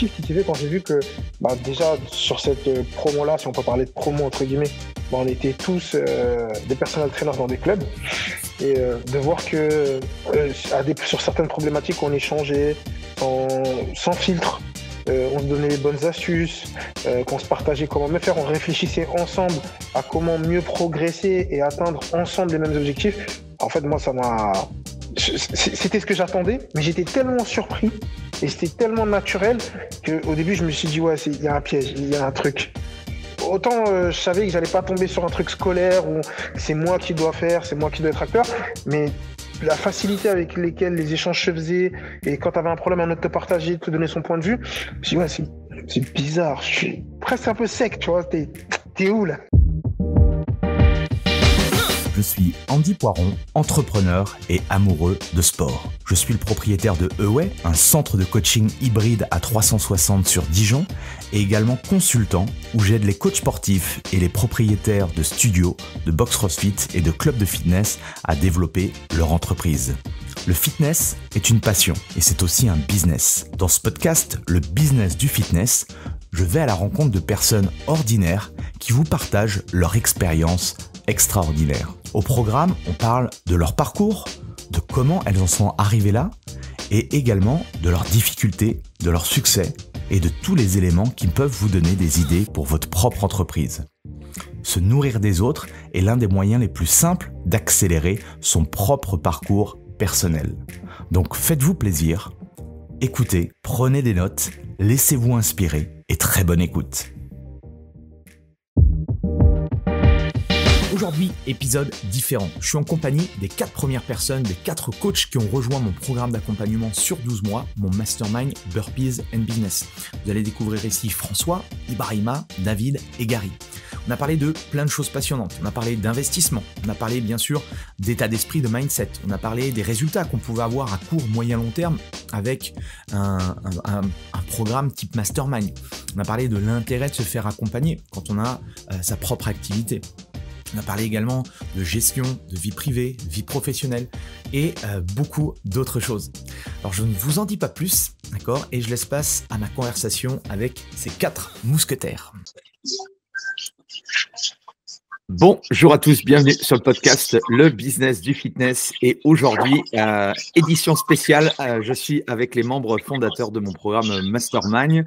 shift il s'est fait quand j'ai vu que déjà sur cette promo-là, si on peut parler de promo entre guillemets, on était tous des personal trainers dans des clubs et de voir que sur certaines problématiques on échangeait sans filtre. On se donnait les bonnes astuces, qu'on se partageait comment mieux faire, on réfléchissait ensemble à comment mieux progresser et atteindre ensemble les mêmes objectifs. En fait, moi, c'était ce que j'attendais, mais j'étais tellement surpris et c'était tellement naturel qu'au début, je me suis dit, ouais, il y a un piège, il y a un truc. Autant je savais que j'allais pas tomber sur un truc scolaire où c'est moi qui dois faire, c'est moi qui dois être acteur, mais la facilité avec laquelle les échanges se faisaient et quand tu avais un problème, un autre te partageait, te donner son point de vue, je me suis dit, ouais, c'est bizarre, je suis presque un peu sec, tu vois, t'es où là? Je suis Andy Poiron, entrepreneur et amoureux de sport. Je suis le propriétaire de Away, un centre de coaching hybride à 360 sur Dijon, et également consultant où j'aide les coachs sportifs et les propriétaires de studios, de box CrossFit et de clubs de fitness à développer leur entreprise. Le fitness est une passion et c'est aussi un business. Dans ce podcast, le business du fitness, je vais à la rencontre de personnes ordinaires qui vous partagent leur expérience extraordinaire. Au programme, on parle de leur parcours, de comment elles en sont arrivées là, et également de leurs difficultés, de leurs succès et de tous les éléments qui peuvent vous donner des idées pour votre propre entreprise. Se nourrir des autres est l'un des moyens les plus simples d'accélérer son propre parcours personnel. Donc faites-vous plaisir, écoutez, prenez des notes, laissez-vous inspirer et très bonne écoute. Aujourd'hui, épisode différent. Je suis en compagnie des 4 premières personnes, des 4 coachs qui ont rejoint mon programme d'accompagnement sur 12 mois, mon Mastermind Burpees and Business. Vous allez découvrir ici François, Ibrahima, David et Gary. On a parlé de plein de choses passionnantes. On a parlé d'investissement. On a parlé bien sûr d'état d'esprit, de mindset. On a parlé des résultats qu'on pouvait avoir à court, moyen, long terme avec un programme type Mastermind. On a parlé de l'intérêt de se faire accompagner quand on a sa propre activité. On a parlé également de gestion, de vie privée, vie professionnelle et beaucoup d'autres choses. Alors je ne vous en dis pas plus, d'accord, et je laisse place à ma conversation avec ces 4 mousquetaires. Bonjour à tous, bienvenue sur le podcast Le Business du Fitness et aujourd'hui, édition spéciale, je suis avec les membres fondateurs de mon programme Mastermind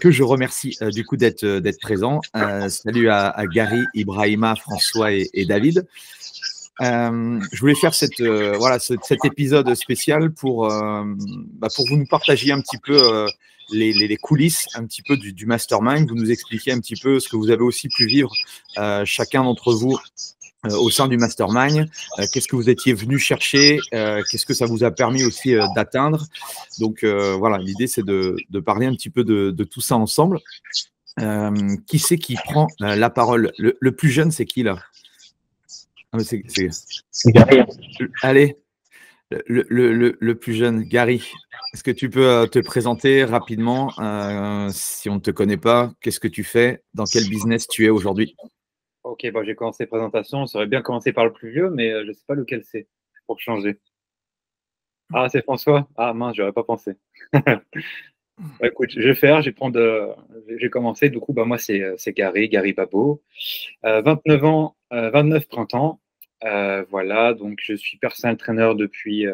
que je remercie du coup d'être présents. Salut à Gary, Ibrahima, François et David. Je voulais faire cet épisode spécial pour vous nous partager un petit peu les coulisses un petit peu du mastermind, vous nous expliquez un petit peu ce que vous avez aussi pu vivre chacun d'entre vous au sein du mastermind, qu'est-ce que vous étiez venu chercher, qu'est-ce que ça vous a permis aussi d'atteindre. Donc voilà, l'idée c'est de parler un petit peu de tout ça ensemble. Qui c'est qui prend la parole? Le plus jeune, c'est qui là? C'est Gary. Allez, le plus jeune, Gary. Est-ce que tu peux te présenter rapidement si on ne te connaît pas, qu'est-ce que tu fais, dans quel business tu es aujourd'hui? Ok, j'ai commencé la présentation. Ça aurait bien commencé par le plus vieux, mais je ne sais pas lequel c'est pour changer. Ah, c'est François? Ah mince, j'aurais pas pensé. Écoute, je vais faire, j'ai commencé. Du coup, moi, c'est Gary Babo. 29 ans, 29 printemps. Voilà, donc je suis personal trainer depuis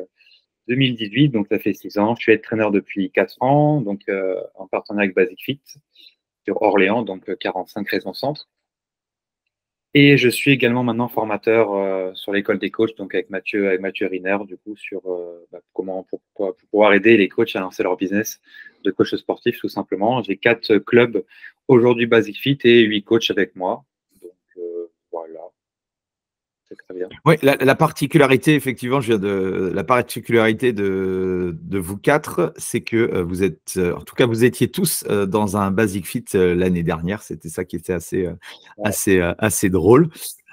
2018, donc ça fait 6 ans. Je suis trainer depuis 4 ans, donc en partenariat avec Basic Fit sur Orléans, donc 45 Raison Centre. Et je suis également maintenant formateur sur l'école des coachs, donc avec Mathieu Riner, du coup, sur pour pouvoir aider les coachs à lancer leur business de coach sportif, tout simplement. J'ai 4 clubs aujourd'hui Basic Fit et 8 coachs avec moi. Donc voilà. C'est très bien. Oui, la particularité, effectivement, la particularité de vous 4, c'est que vous êtes, en tout cas, vous étiez tous dans un Basic Fit l'année dernière. C'était ça qui était assez drôle.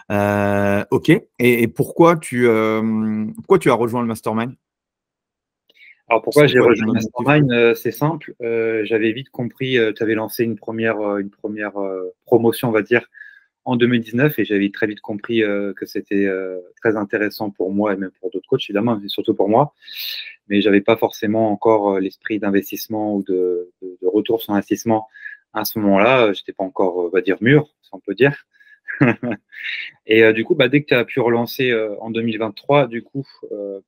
Ok. Et pourquoi tu as rejoint le Mastermind? Alors pourquoi j'ai rejoint le Mastermind? C'est simple. J'avais vite compris. Tu avais lancé une première promotion, on va dire, en 2019 et j'avais très vite compris que c'était très intéressant pour moi et même pour d'autres coachs évidemment, mais surtout pour moi. Mais j'avais pas forcément encore l'esprit d'investissement ou de de retour sur investissement à ce moment-là. Je n'étais pas encore, on va dire, mûr, si on peut dire. Et du coup, dès que tu as pu relancer en 2023, du coup,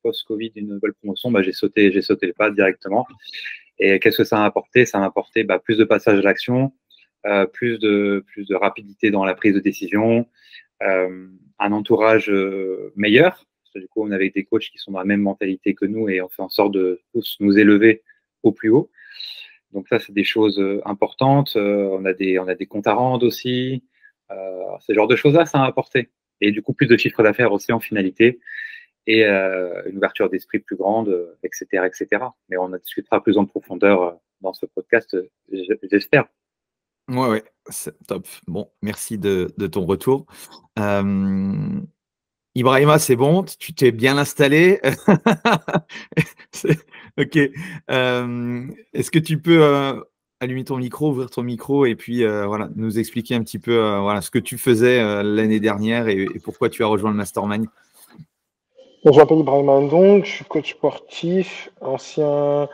post-Covid, une nouvelle promotion, j'ai sauté le pas directement. Et qu'est-ce que ça m'a apporté? Ça m'a apporté plus de passage à l'action, plus de rapidité dans la prise de décision, un entourage meilleur. Parce que du coup, on avait des coachs qui sont dans la même mentalité que nous et on fait en sorte de tous nous élever au plus haut. Donc ça, c'est des choses importantes. On a des comptes à rendre aussi. Ce genre de choses-là, ça m'a apporté. Et du coup, plus de chiffre d'affaires aussi en finalité et une ouverture d'esprit plus grande, etc., etc. Mais on en discutera plus en profondeur dans ce podcast, j'espère. Ouais, c'est top. Bon, merci de ton retour. Ibrahima, c'est bon, tu t'es bien installé. Ok. Est-ce que tu peux allumer ton micro, ouvrir ton micro et puis voilà, nous expliquer un petit peu voilà, ce que tu faisais l'année dernière et pourquoi tu as rejoint le Mastermind? Donc, je m'appelle Ibrahima Ndong, je suis coach sportif, ancien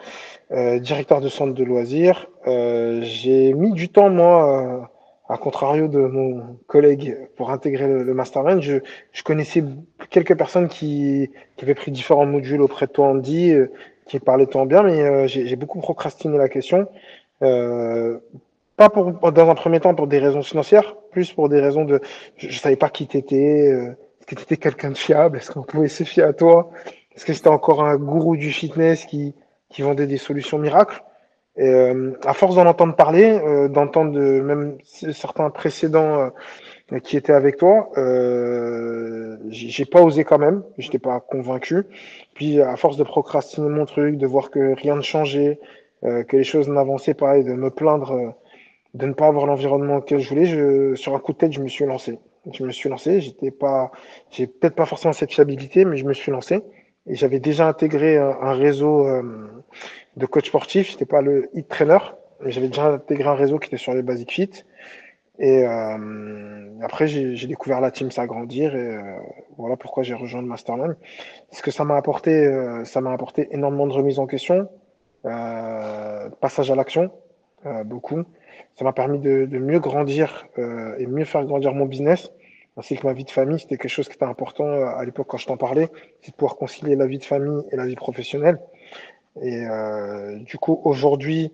directeur de centre de loisirs. J'ai mis du temps, moi, à contrario de mon collègue, pour intégrer le Mastermind. Je connaissais quelques personnes qui avaient pris différents modules auprès de toi, Andy, qui parlaient tant bien, mais j'ai beaucoup procrastiné la question. Euh, Pas dans un premier temps pour des raisons financières, plus pour des raisons de, je savais pas qui t'étais, est-ce que t'étais quelqu'un de fiable, est-ce qu'on pouvait se fier à toi, est-ce que c'était encore un gourou du fitness qui vendait des solutions miracles. Et à force d'en entendre parler, d'entendre même certains précédents qui étaient avec toi, j'ai pas osé quand même, j'étais pas convaincu. Puis à force de procrastiner mon truc, de voir que rien ne changeait, que les choses n'avançaient pas et de me plaindre de ne pas avoir l'environnement auquel je voulais, sur un coup de tête, je me suis lancé. J'ai peut-être pas forcément cette fiabilité, mais je me suis lancé. Et j'avais déjà intégré un réseau de coach sportif. J'étais pas le hit trainer, mais j'avais déjà intégré un réseau qui était sur les Basic Fit. Et après, j'ai découvert la team s'agrandir et voilà pourquoi j'ai rejoint le Mastermind. Ce que ça m'a apporté énormément de remise en question, passage à l'action, beaucoup. Ça m'a permis de mieux grandir et mieux faire grandir mon business, ainsi que ma vie de famille. C'était quelque chose qui était important à l'époque quand je t'en parlais, c'est de pouvoir concilier la vie de famille et la vie professionnelle. Et du coup, aujourd'hui,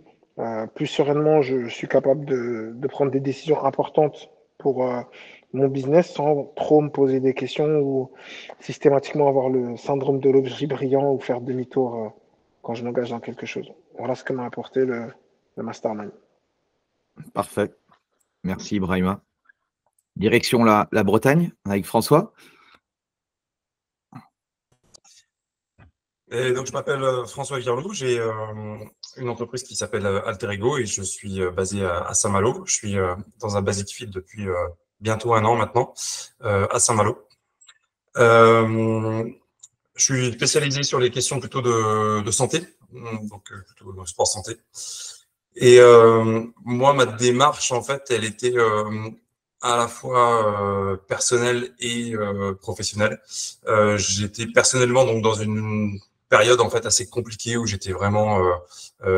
plus sereinement, je suis capable de prendre des décisions importantes pour mon business sans trop me poser des questions ou systématiquement avoir le syndrome de l'objet brillant ou faire demi-tour quand je m'engage dans quelque chose. Voilà ce que m'a apporté le Mastermind. Parfait. Merci Ibrahima. Direction la Bretagne avec François. Et donc, je m'appelle François Virlou, j'ai une entreprise qui s'appelle Alter Ego et je suis basé à Saint-Malo. Je suis dans un Basic Fit depuis bientôt 1 an maintenant, à Saint-Malo. Je suis spécialisé sur les questions plutôt de santé, donc plutôt de sport santé. Et moi, ma démarche, en fait, elle était à la fois personnelle et professionnelle. J'étais personnellement donc dans une période en fait assez compliquée où j'étais vraiment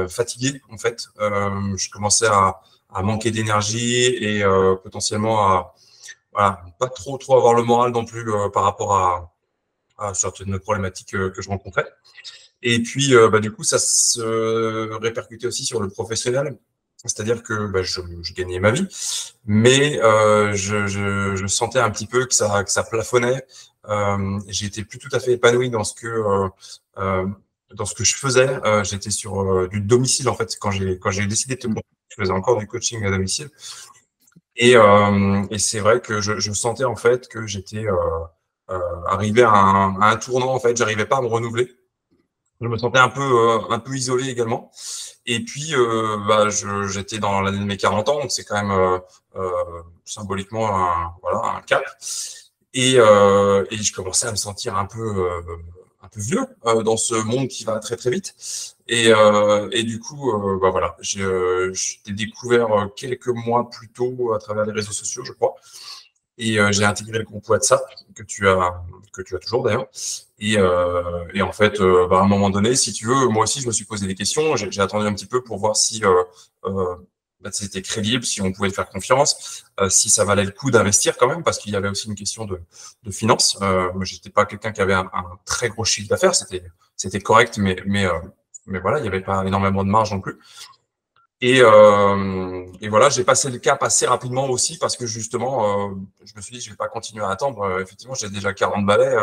fatigué en fait. Je commençais à manquer d'énergie et potentiellement à voilà, pas trop avoir le moral non plus par rapport à certaines problématiques que je rencontrais. Et puis du coup ça se répercutait aussi sur le professionnel. C'est-à-dire que je gagnais ma vie, mais je sentais un petit peu que ça plafonnait. J'étais plus tout à fait épanoui dans ce que je faisais. J'étais sur du domicile en fait quand j'ai décidé de te contacter, je faisais encore du coaching à domicile. Et c'est vrai que je sentais en fait que j'étais arrivé à un tournant en fait. J'arrivais pas à me renouveler. Je me sentais un peu isolé également. Et puis, j'étais dans l'année de mes 40 ans, donc c'est quand même symboliquement un cap. Et je commençais à me sentir un peu vieux dans ce monde qui va très très vite. Et du coup, voilà, j'ai découvert quelques mois plus tôt à travers les réseaux sociaux, je crois. Et j'ai intégré le groupe WhatsApp que tu as toujours d'ailleurs. Et en fait, à un moment donné, si tu veux, moi aussi, je me suis posé des questions. J'ai attendu un petit peu pour voir si c'était crédible, si on pouvait faire confiance, si ça valait le coup d'investir quand même, parce qu'il y avait aussi une question de finances. Moi, j'étais pas quelqu'un qui avait un très gros chiffre d'affaires. C'était correct, mais voilà, il n'y avait pas énormément de marge non plus. Et voilà, j'ai passé le cap assez rapidement aussi parce que justement, je me suis dit, je vais pas continuer à attendre. Effectivement, j'ai déjà 40 balais.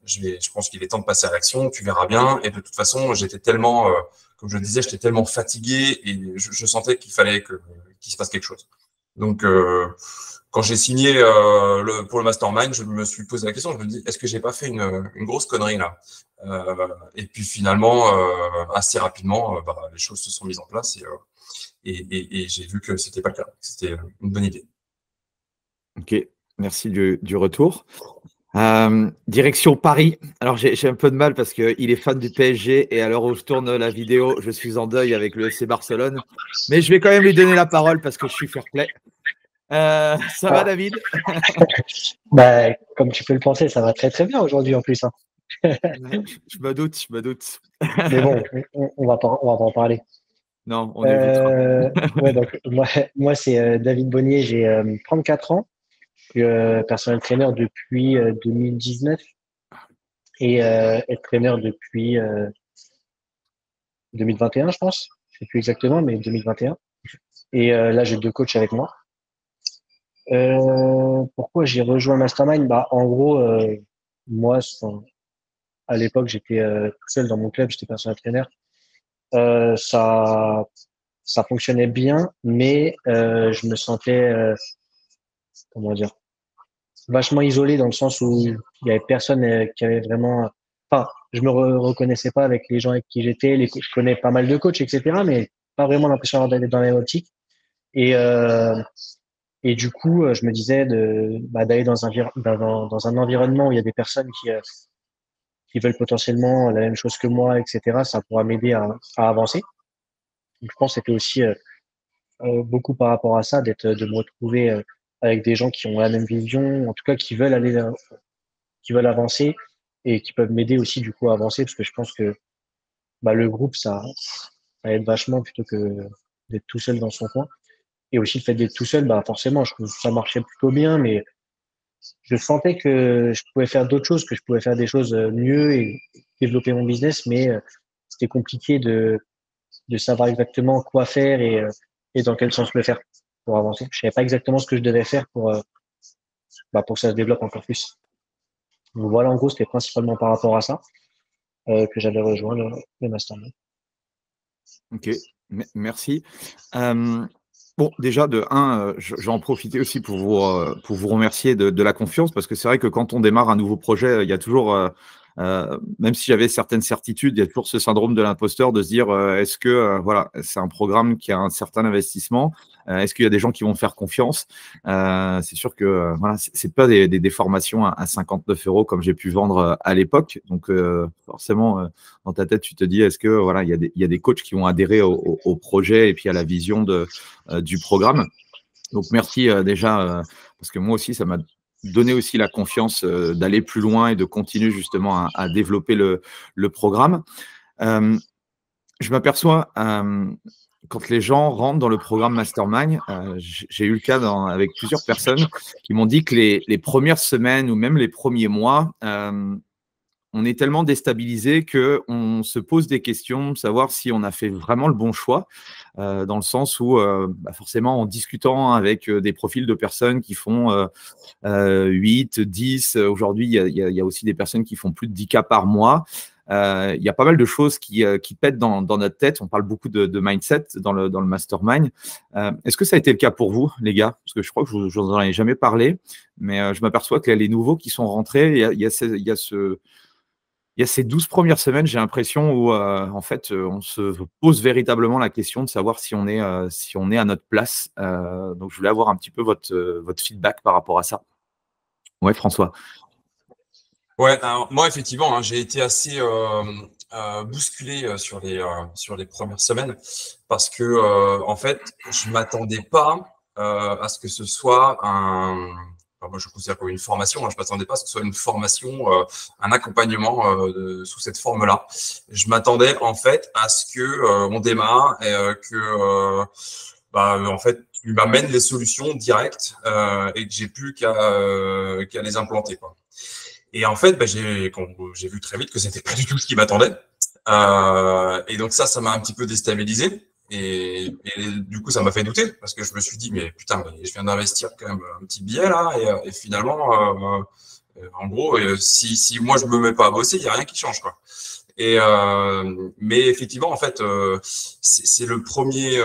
Je pense qu'il est temps de passer à l'action. Tu verras bien. Et de toute façon, j'étais tellement, comme je le disais, j'étais tellement fatigué et je sentais qu'il fallait qu'il se passe quelque chose. Donc, quand j'ai signé pour le mastermind, je me suis posé la question. Je me dis, est-ce que j'ai pas fait une grosse connerie là? Et puis finalement, assez rapidement, les choses se sont mises en place et j'ai vu que c'était pas le cas. C'était une bonne idée. Ok, merci du retour. Direction Paris. Alors j'ai un peu de mal parce qu'il est fan du PSG et à l'heure où je tourne la vidéo, je suis en deuil avec le FC Barcelone. Mais je vais quand même lui donner la parole parce que je suis fair play. Ça va, David? Comme tu peux le penser, ça va très très bien aujourd'hui en plus. Hein. Je me doute. Mais bon, on va pas en parler. Non, on évitera. Ouais, donc moi c'est David Bonnier, j'ai 34 ans. Je suis personal trainer depuis 2019 et trainer depuis 2021, je pense. Je sais plus exactement, mais 2021. Et là, j'ai 2 coachs avec moi. Pourquoi j'ai rejoint Mastermind? En gros, moi, à l'époque, j'étais tout seul dans mon club, j'étais personal trainer. Ça fonctionnait bien, mais je me sentais, comment dire, vachement isolé dans le sens où il y avait personne qui avait vraiment. Enfin, je me reconnaissais pas avec les gens avec qui j'étais. Je connais pas mal de coachs, etc., mais pas vraiment l'impression d'aller dans la même optique. Et du coup, je me disais d'aller dans un environnement où il y a des personnes qui veulent potentiellement la même chose que moi, etc. Ça pourra m'aider à avancer. Donc, je pense que c'était aussi beaucoup par rapport à ça, de me retrouver avec des gens qui ont la même vision, en tout cas qui veulent avancer et qui peuvent m'aider aussi du coup à avancer, parce que je pense que le groupe ça aide vachement plutôt que d'être tout seul dans son coin. Et aussi le fait d'être tout seul, forcément, je trouve que ça marchait plutôt bien, mais je sentais que je pouvais faire d'autres choses, que je pouvais faire des choses mieux et développer mon business, mais c'était compliqué de savoir exactement quoi faire et dans quel sens le faire pour avancer. Je savais pas exactement ce que je devais faire pour que ça se développe encore plus. Donc voilà, en gros, c'était principalement par rapport à ça que j'avais rejoint le mastermind. Ok, merci. Bon, déjà, j'en profiter aussi pour vous remercier de la confiance, parce que c'est vrai que quand on démarre un nouveau projet, il y a toujours, même si j'avais certaines certitudes, il y a toujours ce syndrome de l'imposteur de se dire, est-ce que voilà, c'est un programme qui a un certain investissement, est-ce qu'il y a des gens qui vont faire confiance? C'est sûr que voilà, c'est pas des formations à 59 € comme j'ai pu vendre à l'époque. Donc forcément, dans ta tête, tu te dis, est-ce que voilà, il y a des coachs qui vont adhérer au projet et puis à la vision du programme. Donc merci déjà, parce que moi aussi, ça m'a donné aussi la confiance d'aller plus loin et de continuer justement à développer le programme. Je m'aperçois, quand les gens rentrent dans le programme Mastermind, j'ai eu le cas avec plusieurs personnes qui m'ont dit que les premières semaines ou même les premiers mois, on est tellement déstabilisé qu'on se pose des questions, de savoir si on a fait vraiment le bon choix, dans le sens où, forcément, en discutant avec des profils de personnes qui font 8, 10, aujourd'hui, il y a aussi des personnes qui font plus de 10 cas par mois. Il y a pas mal de choses qui pètent dans notre tête. On parle beaucoup de mindset dans le mastermind. Est-ce que ça a été le cas pour vous, les gars? Parce que je crois que je vous en ai jamais parlé, mais je m'aperçois que les nouveaux qui sont rentrés, il y a ces 12 premières semaines, j'ai l'impression où en fait, on se pose véritablement la question de savoir si on est à notre place. Donc, je voulais avoir un petit peu votre feedback par rapport à ça. Ouais, François. Ouais, alors, moi effectivement, j'ai été assez bousculé sur les premières semaines parce que en fait, je m'attendais pas à ce que ce soit moi je considère comme une formation, je ne m'attendais pas à ce que ce soit une formation, un accompagnement sous cette forme-là. Je m'attendais en fait à ce que on démarre et en fait, tu m'amènes les solutions directes et que j'ai plus qu'à les implanter, quoi. Et en fait, j'ai vu très vite que c'était pas du tout ce qui m'attendait. Et donc ça m'a un petit peu déstabilisé. Et du coup, ça m'a fait douter parce que je me suis dit, mais putain, je viens d'investir quand même un petit billet là. Et finalement, en gros, si moi je me mets pas à bosser, il n'y a rien qui change, quoi. Mais effectivement, en fait, c'est le premier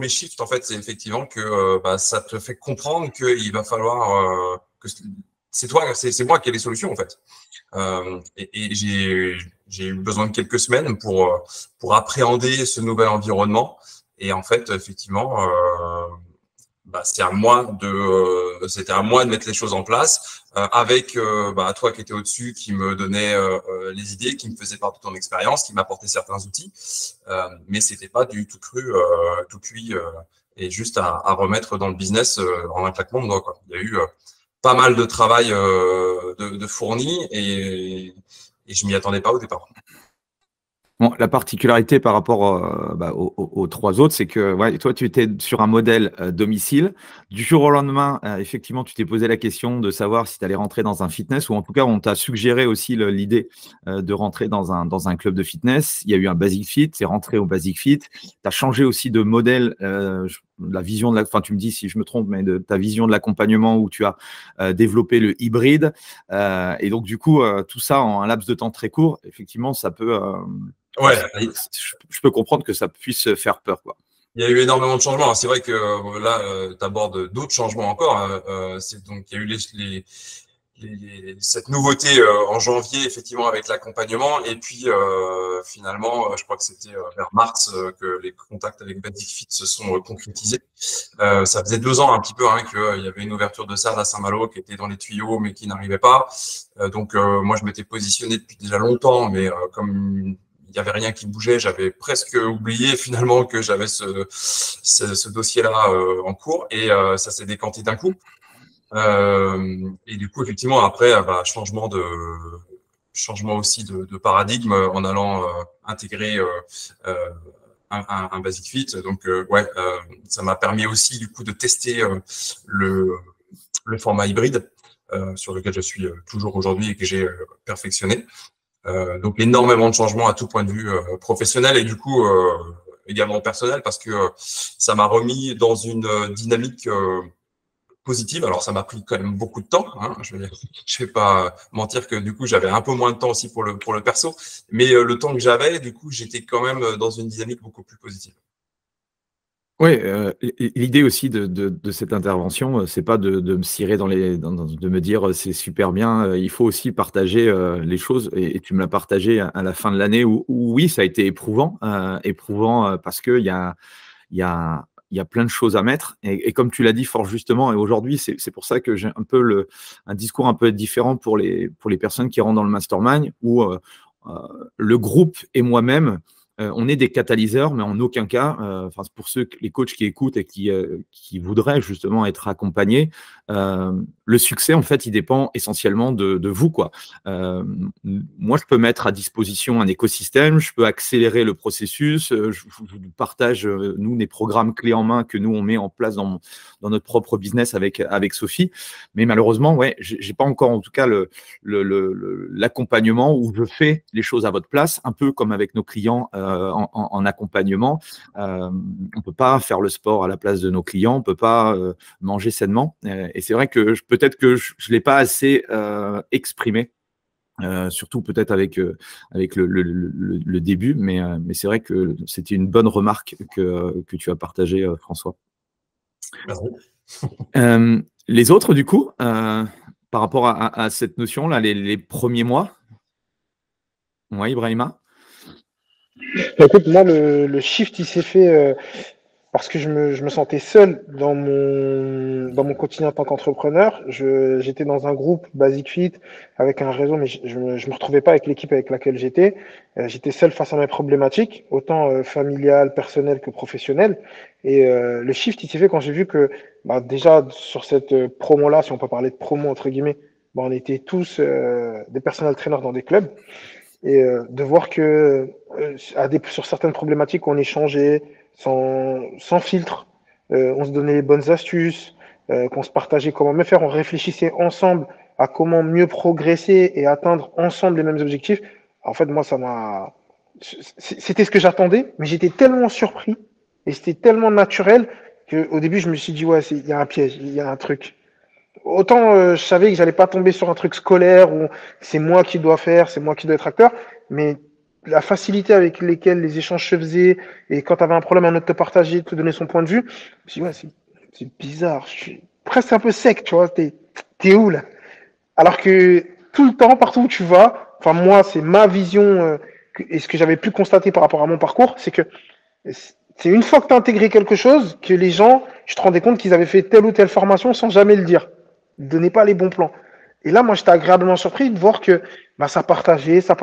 shift, en fait, c'est effectivement que ça te fait comprendre qu'il va falloir que c'est moi qui ai les solutions, en fait. Et j'ai eu besoin de quelques semaines pour appréhender ce nouvel environnement. Et en fait, effectivement, c'était à moi de mettre les choses en place avec toi qui étais au-dessus, qui me donnait les idées, qui me faisait part de ton expérience, qui m'apportait certains outils. Mais c'était pas du tout cru, tout cuit et juste à remettre dans le business en un claquement de doigts, quoi. Il y a eu pas mal de travail de fourni et je m'y attendais pas au départ. Bon, la particularité par rapport aux trois autres, c'est que toi, tu étais sur un modèle domicile. Du jour au lendemain, effectivement, tu t'es posé la question de savoir si tu allais rentrer dans un fitness ou en tout cas, on t'a suggéré aussi l'idée de rentrer dans un club de fitness. Il y a eu un Basic Fit, tu es rentré au Basic Fit. Tu as changé aussi de modèle, la vision tu me dis si je me trompe, mais de ta vision de l'accompagnement où tu as développé le hybride. Et donc, du coup, tout ça en un laps de temps très court, effectivement, ça peut… je peux comprendre que ça puisse faire peur, quoi. Il y a eu énormément de changements. C'est vrai que là, tu abordes d'autres changements encore. Donc, il y a eu cette nouveauté en janvier, effectivement, avec l'accompagnement. Et puis, finalement, je crois que c'était vers mars que les contacts avec Basic Fit se sont concrétisés. Ça faisait 2 ans un petit peu qu'il y avait une ouverture de salle à Saint-Malo qui était dans les tuyaux, mais qui n'arrivait pas. Donc, moi, je m'étais positionné depuis déjà longtemps, mais comme il n'y avait rien qui bougeait, j'avais presque oublié finalement que j'avais ce dossier-là en cours et ça s'est décanté d'un coup. Et du coup, effectivement, après, changement aussi de paradigme en allant intégrer un Basic Fit. Donc, ça m'a permis aussi du coup de tester le format hybride sur lequel je suis toujours aujourd'hui et que j'ai perfectionné. Donc énormément de changements à tout point de vue professionnel et du coup également personnel parce que ça m'a remis dans une dynamique positive. Alors ça m'a pris quand même beaucoup de temps, je vais pas mentir que du coup j'avais un peu moins de temps aussi pour le perso, mais le temps que j'avais, du coup j'étais quand même dans une dynamique beaucoup plus positive. Oui, l'idée aussi de cette intervention, c'est pas de me cirer de me dire c'est super bien. Il faut aussi partager les choses et tu me l'as partagé à la fin de l'année où oui, ça a été éprouvant, parce que il y a plein de choses à mettre et comme tu l'as dit fort justement et aujourd'hui c'est pour ça que j'ai un peu un discours un peu différent pour les personnes qui rentrent dans le mastermind où le groupe et moi-même on est des catalyseurs, mais en aucun cas, pour les coachs qui écoutent et qui voudraient justement être accompagnés, le succès, en fait, il dépend essentiellement de vous, quoi. Moi, je peux mettre à disposition un écosystème, je peux accélérer le processus, je vous partage, nous, des programmes clés en main que nous, on met en place dans notre propre business avec Sophie. Mais malheureusement, j'ai pas encore, en tout cas, l'accompagnement où je fais les choses à votre place, un peu comme avec nos clients en accompagnement. On ne peut pas faire le sport à la place de nos clients, on ne peut pas manger sainement. Et c'est vrai que peut-être que je ne l'ai pas assez exprimé, surtout peut-être avec le début, mais c'est vrai que c'était une bonne remarque que tu as partagée, François. Les autres, du coup, par rapport à cette notion-là, les premiers mois. Oui, Ibrahima. Écoute, moi, le shift, il s'est fait parce que je me sentais seul dans mon quotidien en tant qu'entrepreneur. J'étais dans un groupe Basic Fit avec un réseau, mais je me retrouvais pas avec l'équipe avec laquelle j'étais. J'étais seul face à mes problématiques, autant familiales, personnelles que professionnelles. Et le shift, il s'est fait quand j'ai vu que bah, déjà sur cette promo-là, si on peut parler de promo entre guillemets, bah, on était tous des personal trainers dans des clubs. Et de voir que sur certaines problématiques, on échangeait sans filtre, on se donnait les bonnes astuces, qu'on se partageait comment mieux faire, on réfléchissait ensemble à comment mieux progresser et atteindre ensemble les mêmes objectifs. En fait, moi, ça m'a. C'était ce que j'attendais, mais j'étais tellement surpris et c'était tellement naturel qu'au début, je me suis dit, ouais, il y a un piège, il y a un truc. Autant je savais que j'allais pas tomber sur un truc scolaire où c'est moi qui dois faire, c'est moi qui dois être acteur, mais la facilité avec lesquelles les échanges se faisaient et quand tu avais un problème, un autre te partager, te donner son point de vue, je me suis dit, ouais, c'est bizarre, je suis presque un peu sec, tu vois, t'es où là? Alors que tout le temps, partout où tu vas, enfin moi, c'est ma vision et ce que j'avais pu constater par rapport à mon parcours, c'est que c'est une fois que tu as intégré quelque chose que les gens, je te rendais compte qu'ils avaient fait telle ou telle formation sans jamais le dire. Ils ne donnaient pas les bons plans. Et là, moi, j'étais agréablement surpris de voir que bah, ça partageait, ça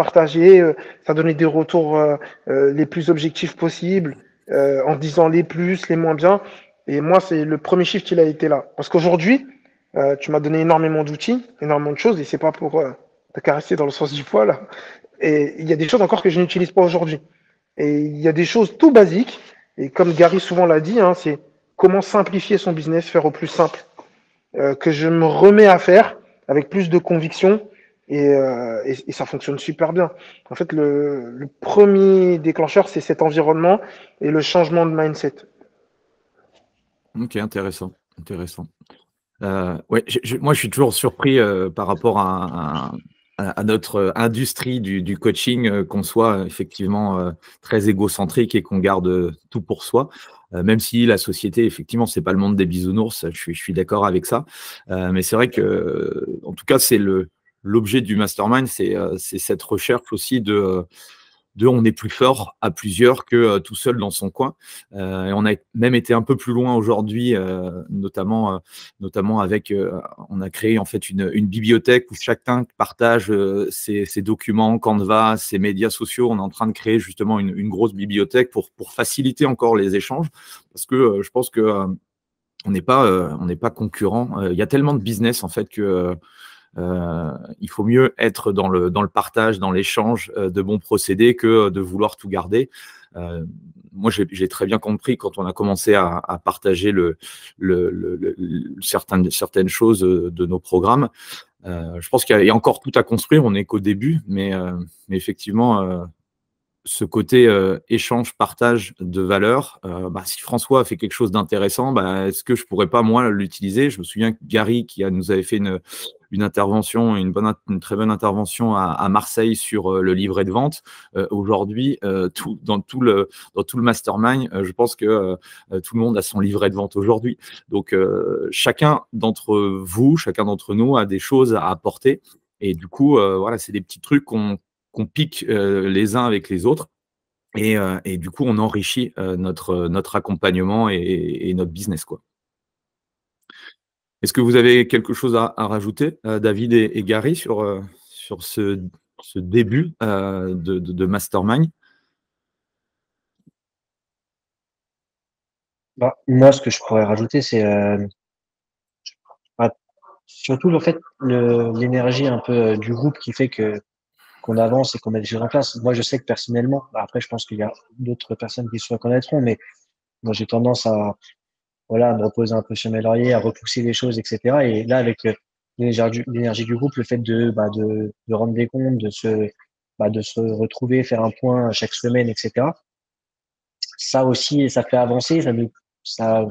donnait des retours les plus objectifs possibles, en disant les plus, les moins bien. Et moi, c'est le premier shift qui a été là. Parce qu'aujourd'hui, tu m'as donné énormément d'outils, énormément de choses, et c'est pas pour te caresser dans le sens du poil. Et il y a des choses encore que je n'utilise pas aujourd'hui. Et il y a des choses tout basiques, et comme Gary souvent l'a dit, hein, c'est comment simplifier son business, faire au plus simple, que je me remets à faire avec plus de conviction, et ça fonctionne super bien. En fait, le premier déclencheur, c'est cet environnement et le changement de mindset. Ok, intéressant, intéressant. Ouais, moi, je suis toujours surpris par rapport à notre industrie du coaching, qu'on soit effectivement très égocentrique et qu'on garde tout pour soi. Même si la société, effectivement, c'est pas le monde des bisounours, je suis d'accord avec ça. Mais c'est vrai que, en tout cas, c'est l'objet du mastermind, c'est cette recherche aussi de on est plus fort à plusieurs que tout seul dans son coin. Et on a même été un peu plus loin aujourd'hui, notamment avec, on a créé en fait une bibliothèque où chacun partage ses documents, Canva, ses médias sociaux. On est en train de créer justement une grosse bibliothèque pour faciliter encore les échanges, parce que je pense que on n'est pas concurrents. Il y a tellement de business en fait que il faut mieux être dans le partage, dans l'échange de bons procédés que de vouloir tout garder. Moi, j'ai très bien compris quand on a commencé à partager certaines choses de nos programmes. Je pense qu'il y a encore tout à construire. On n'est qu'au début, mais effectivement, ce côté échange, partage de valeurs, si François a fait quelque chose d'intéressant, est-ce que je pourrais pas moi l'utiliser? Je me souviens que Gary nous avait fait une intervention, une très bonne intervention à Marseille sur le livret de vente. Aujourd'hui, dans tout le mastermind, je pense que tout le monde a son livret de vente aujourd'hui. Donc chacun d'entre vous, chacun d'entre nous a des choses à apporter. Et du coup, voilà, c'est des petits trucs qu'on pique les uns avec les autres. Et du coup, on enrichit notre accompagnement et notre business, quoi. Est-ce que vous avez quelque chose à rajouter, David et Gary, sur ce début de Mastermind? Bah, moi, ce que je pourrais rajouter, c'est bah, surtout le fait, l'énergie un peu du groupe qui fait qu'on avance et qu'on met des choses en place. Moi, je sais que personnellement, après, je pense qu'il y a d'autres personnes qui se reconnaîtront, mais moi, j'ai tendance à me reposer un peu sur mes lauriers, à repousser les choses, etc. Et là, avec l'énergie du groupe, le fait de rendre des comptes, de se retrouver, faire un point chaque semaine, etc. Ça aussi, ça fait avancer, ça,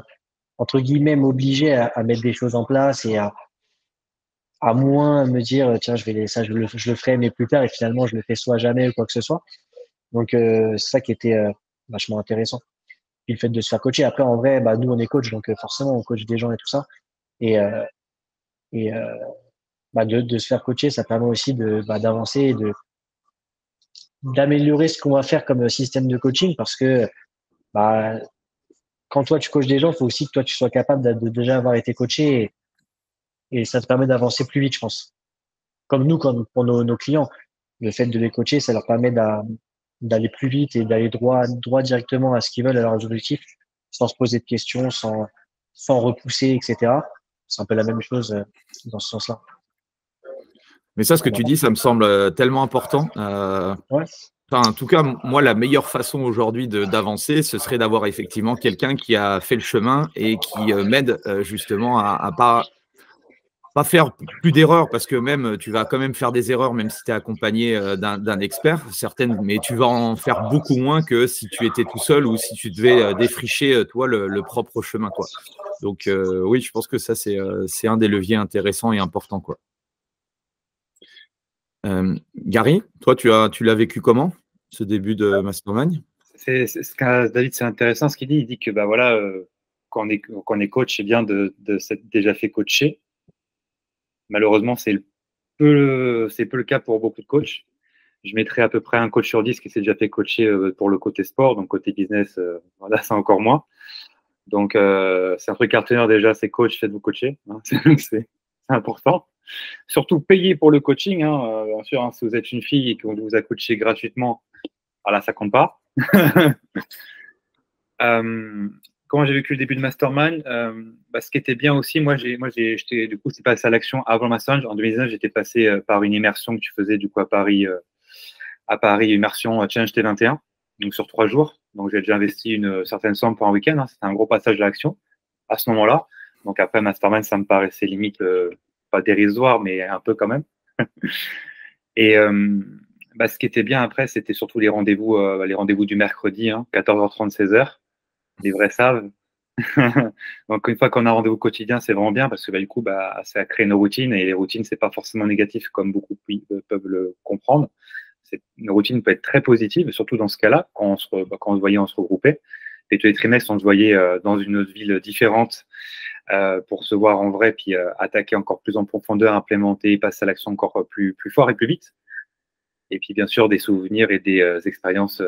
entre guillemets, m'obliger à mettre des choses en place et à moins me dire, tiens, je le ferai, mais plus tard, et finalement, je le fais soit jamais ou quoi que ce soit. Donc, c'est ça qui était vachement intéressant. Puis le fait de se faire coacher. Après, en vrai, nous, on est coach, donc forcément, on coach des gens et tout ça. Et, et de se faire coacher, ça permet aussi d'avancer et d'améliorer ce qu'on va faire comme système de coaching, parce que bah, quand toi tu coaches des gens, il faut aussi que toi tu sois capable de déjà avoir été coaché et ça te permet d'avancer plus vite, je pense. Comme nous, comme pour nos clients, le fait de les coacher, ça leur permet d'aller plus vite et d'aller droit directement à ce qu'ils veulent, à leurs objectifs, sans se poser de questions, sans repousser, etc. C'est un peu la même chose dans ce sens-là. Mais ça, ce que tu dis, ça me semble tellement important. Ouais. Enfin, en tout cas, moi, la meilleure façon aujourd'hui d'avancer, ce serait d'avoir effectivement quelqu'un qui a fait le chemin et qui m'aide justement à pas faire plus d'erreurs, parce que même tu vas quand même faire des erreurs, même si tu es accompagné d'un expert, certaines, mais tu vas en faire beaucoup moins que si tu étais tout seul ou si tu devais défricher toi le propre chemin, quoi. Donc oui, je pense que ça c'est un des leviers intéressants et importants, quoi. Gary, toi tu l'as vécu comment, ce début de Mastermind? David, c'est intéressant ce qu'il dit. Il dit que bah voilà, quand on est coach, c'est bien de s'être déjà fait coacher. Malheureusement, c'est peu le cas pour beaucoup de coachs. Je mettrais à peu près un coach sur 10 qui s'est déjà fait coacher pour le côté sport, donc côté business, voilà, c'est encore moins. Donc, c'est un truc à retenir déjà, c'est coach, faites-vous coacher. Hein, c'est important. Surtout payer pour le coaching. Hein, bien sûr, hein, si vous êtes une fille et qu'on vous a coaché gratuitement, voilà, ça compte pas. Comment j'ai vécu le début de Mastermind, ce qui était bien aussi, j'étais du coup, c'est passé à l'action avant Mastermind. En 2019, j'étais passé par une immersion que tu faisais du coup à Paris, immersion Challenge T21, donc sur 3 jours. Donc j'ai déjà investi une certaine somme pour un week-end. Hein, c'était un gros passage de l'action à ce moment-là. Donc après Mastermind, ça me paraissait limite pas dérisoire, mais un peu quand même. Et ce qui était bien après, c'était surtout les rendez-vous du mercredi, hein, 14h30, 16h. Les vrais savent. Donc, une fois qu'on a un rendez-vous quotidien, c'est vraiment bien parce que du coup, ça crée nos routines et les routines, c'est pas forcément négatif comme beaucoup peuvent le comprendre. Une routine peut être très positive, surtout dans ce cas-là, quand on se voyait, on se regroupait. Et tous les trimestres, on se voyait dans une autre ville différente pour se voir en vrai, puis attaquer encore plus en profondeur, implémenter, passer à l'action encore plus fort et plus vite. Et puis, bien sûr, des souvenirs et des expériences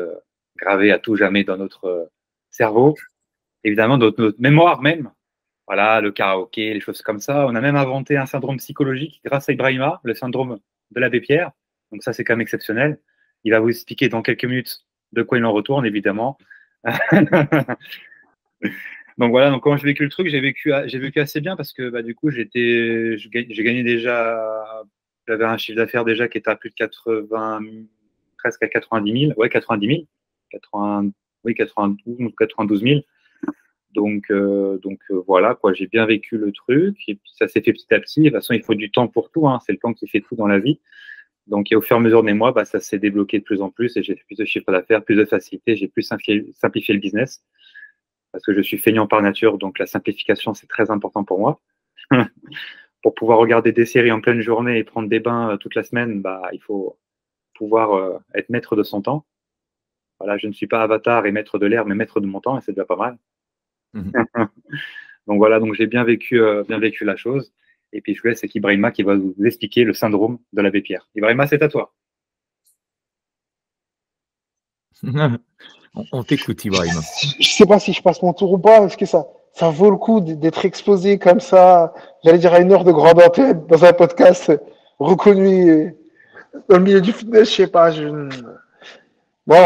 gravées à tout jamais dans notre cerveau. Évidemment, notre mémoire même. Voilà, le karaoké, les choses comme ça. On a même inventé un syndrome psychologique grâce à Ibrahima, le syndrome de l'abbé Pierre. Donc ça, c'est quand même exceptionnel. Il va vous expliquer dans quelques minutes de quoi il en retourne, évidemment. Donc voilà, donc quand j'ai vécu le truc, j'ai vécu assez bien parce que du coup, j'ai gagné déjà, j'avais un chiffre d'affaires déjà qui était à plus de 80, presque à 90 000. Ouais, 90 000. 92 000. Donc voilà, quoi, j'ai bien vécu le truc et puis ça s'est fait petit à petit. De toute façon, il faut du temps pour tout, hein, c'est le temps qui fait tout dans la vie. Donc, et au fur et à mesure des mois, ça s'est débloqué de plus en plus et j'ai fait plus de chiffre d'affaires, plus de facilité, j'ai plus simplifié le business parce que je suis feignant par nature, donc la simplification, c'est très important pour moi. Pour pouvoir regarder des séries en pleine journée et prendre des bains toute la semaine, il faut pouvoir être maître de son temps. Voilà, je ne suis pas avatar et maître de l'air, mais maître de mon temps et c'est déjà pas mal. Donc voilà, donc j'ai bien vécu la chose. Et puis je vous laisse avec Ibrahima qui va vous expliquer le syndrome de l'abbé Pierre. Ibrahima, c'est à toi. On t'écoute, Ibrahima. Je sais pas si je passe mon tour ou pas. Est-ce que ça vaut le coup d'être exposé comme ça, j'allais dire à une heure de grande antenne dans un podcast reconnu dans le milieu du fitness, je sais pas. Bon,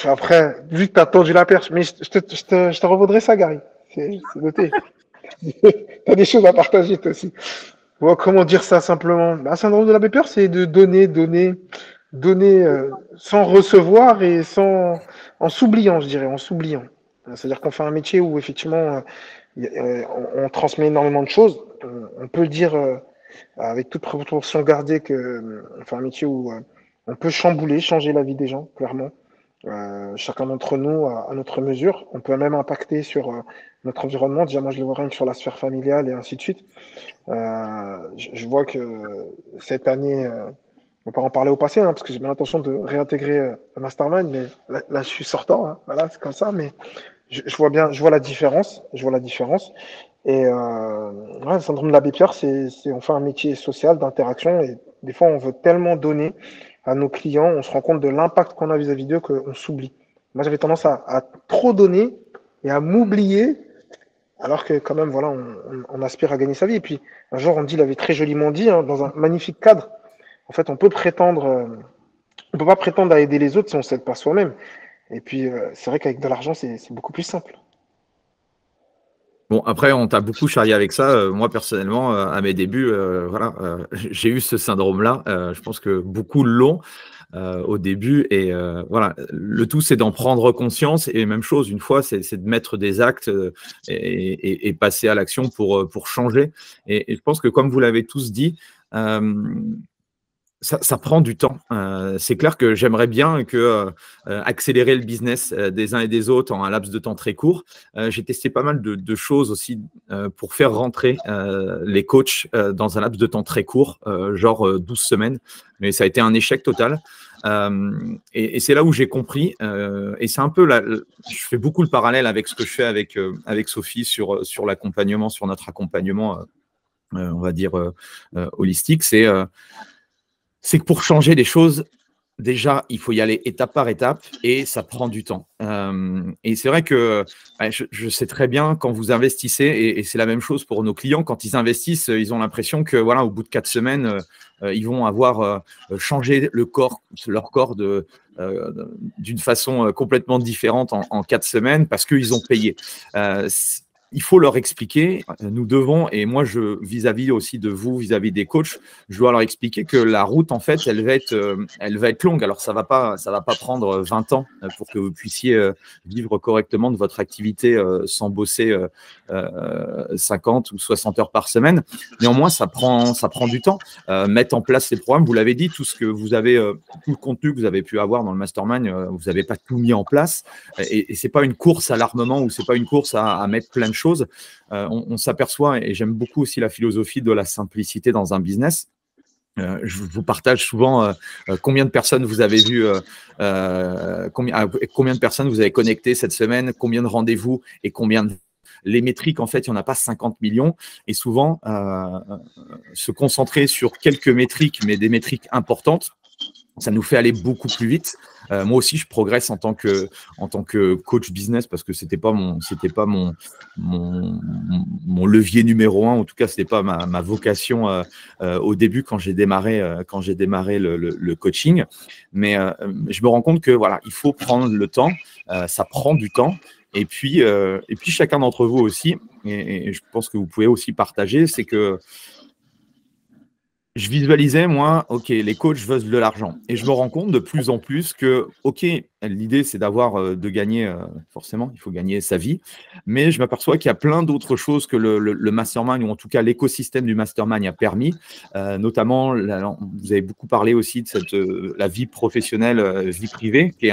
après, vu que tu as tendu la perche, mais je te revaudrai ça, Gary. C'est noté. Tu as des choses à partager, toi aussi. Bon, comment dire ça simplement? Syndrome de l'abbé Pierre, c'est de donner sans recevoir et en s'oubliant, je dirais, en s'oubliant. C'est-à-dire qu'on fait un métier où effectivement on transmet énormément de choses. On peut le dire avec toute proportion gardée que on fait un métier où on peut changer la vie des gens, clairement. Chacun d'entre nous à notre mesure. On peut même impacter sur notre environnement. Déjà, moi, je le vois rien que sur la sphère familiale et ainsi de suite. Je vois que cette année, on va pas en parler au passé, hein, parce que j'ai bien l'intention de réintégrer le Mastermind, mais là, je suis sortant, hein, voilà, c'est comme ça, mais je vois la différence, Et le syndrome de l'abbé Pierre, on fait un métier social d'interaction, et des fois, on veut tellement donner à nos clients, on se rend compte de l'impact qu'on a vis-à-vis d'eux qu'on s'oublie. Moi, j'avais tendance à trop donner et à m'oublier, alors que quand même, voilà, on aspire à gagner sa vie. Et puis, un jour, Andy l'avait très joliment dit, hein, dans un magnifique cadre. En fait, on peut pas prétendre à aider les autres si on ne s'aide pas soi-même. Et puis, c'est vrai qu'avec de l'argent, c'est beaucoup plus simple. Bon, après, on t'a beaucoup charrié avec ça. Moi, personnellement, à mes débuts, voilà, j'ai eu ce syndrome-là. Je pense que beaucoup l'ont au début. Et voilà, le tout, c'est d'en prendre conscience. Et même chose, une fois, c'est de mettre des actes et passer à l'action pour changer. Et je pense que, comme vous l'avez tous dit, ça prend du temps. C'est clair que j'aimerais bien accélérer le business des uns et des autres en un laps de temps très court. J'ai testé pas mal de choses aussi pour faire rentrer les coachs dans un laps de temps très court, genre 12 semaines. Mais ça a été un échec total. Et c'est là où j'ai compris. Et c'est un peu je fais beaucoup le parallèle avec ce que je fais avec Sophie sur l'accompagnement, sur notre accompagnement, on va dire, holistique. C'est que pour changer les choses, déjà, il faut y aller étape par étape et ça prend du temps. Et c'est vrai que je sais très bien quand vous investissez, et c'est la même chose pour nos clients, quand ils investissent, ils ont l'impression que voilà, au bout de 4 semaines, ils vont avoir changé leur corps d'une façon complètement différente en 4 semaines parce qu'ils ont payé. Il faut leur expliquer, nous devons, et moi, vis-à-vis aussi de vous, vis-à-vis des coachs, je dois leur expliquer que la route, en fait, elle va être longue. Alors, ça va pas prendre 20 ans pour que vous puissiez vivre correctement de votre activité sans bosser 50 ou 60 heures par semaine. Néanmoins, ça prend du temps. Mettre en place ces programmes, vous l'avez dit, tout le contenu que vous avez pu avoir dans le mastermind, vous n'avez pas tout mis en place. Et c'est pas une course à l'armement ou c'est pas une course à mettre plein de choses. On s'aperçoit, et j'aime beaucoup aussi la philosophie de la simplicité dans un business. Je vous partage souvent combien de personnes vous avez vues, combien de personnes vous avez connectées cette semaine, combien de rendez-vous et combien de... Les métriques, en fait, il n'y en a pas 50 millions. Et souvent, se concentrer sur quelques métriques, mais des métriques importantes, ça nous fait aller beaucoup plus vite. Moi aussi, je progresse en tant que coach business parce que c'était pas mon levier numéro 1. En tout cas, c'était pas ma vocation au début quand j'ai démarré le coaching. Mais je me rends compte que voilà, il faut prendre le temps. Ça prend du temps. Et puis chacun d'entre vous aussi, et je pense que vous pouvez aussi partager, c'est que je visualisais, moi, OK, les coachs veulent de l'argent. Et je me rends compte de plus en plus que, OK, l'idée, c'est de gagner, forcément, il faut gagner sa vie. Mais je m'aperçois qu'il y a plein d'autres choses que le mastermind, ou en tout cas l'écosystème du mastermind a permis. Notamment, vous avez beaucoup parlé aussi de la vie professionnelle, vie privée, qui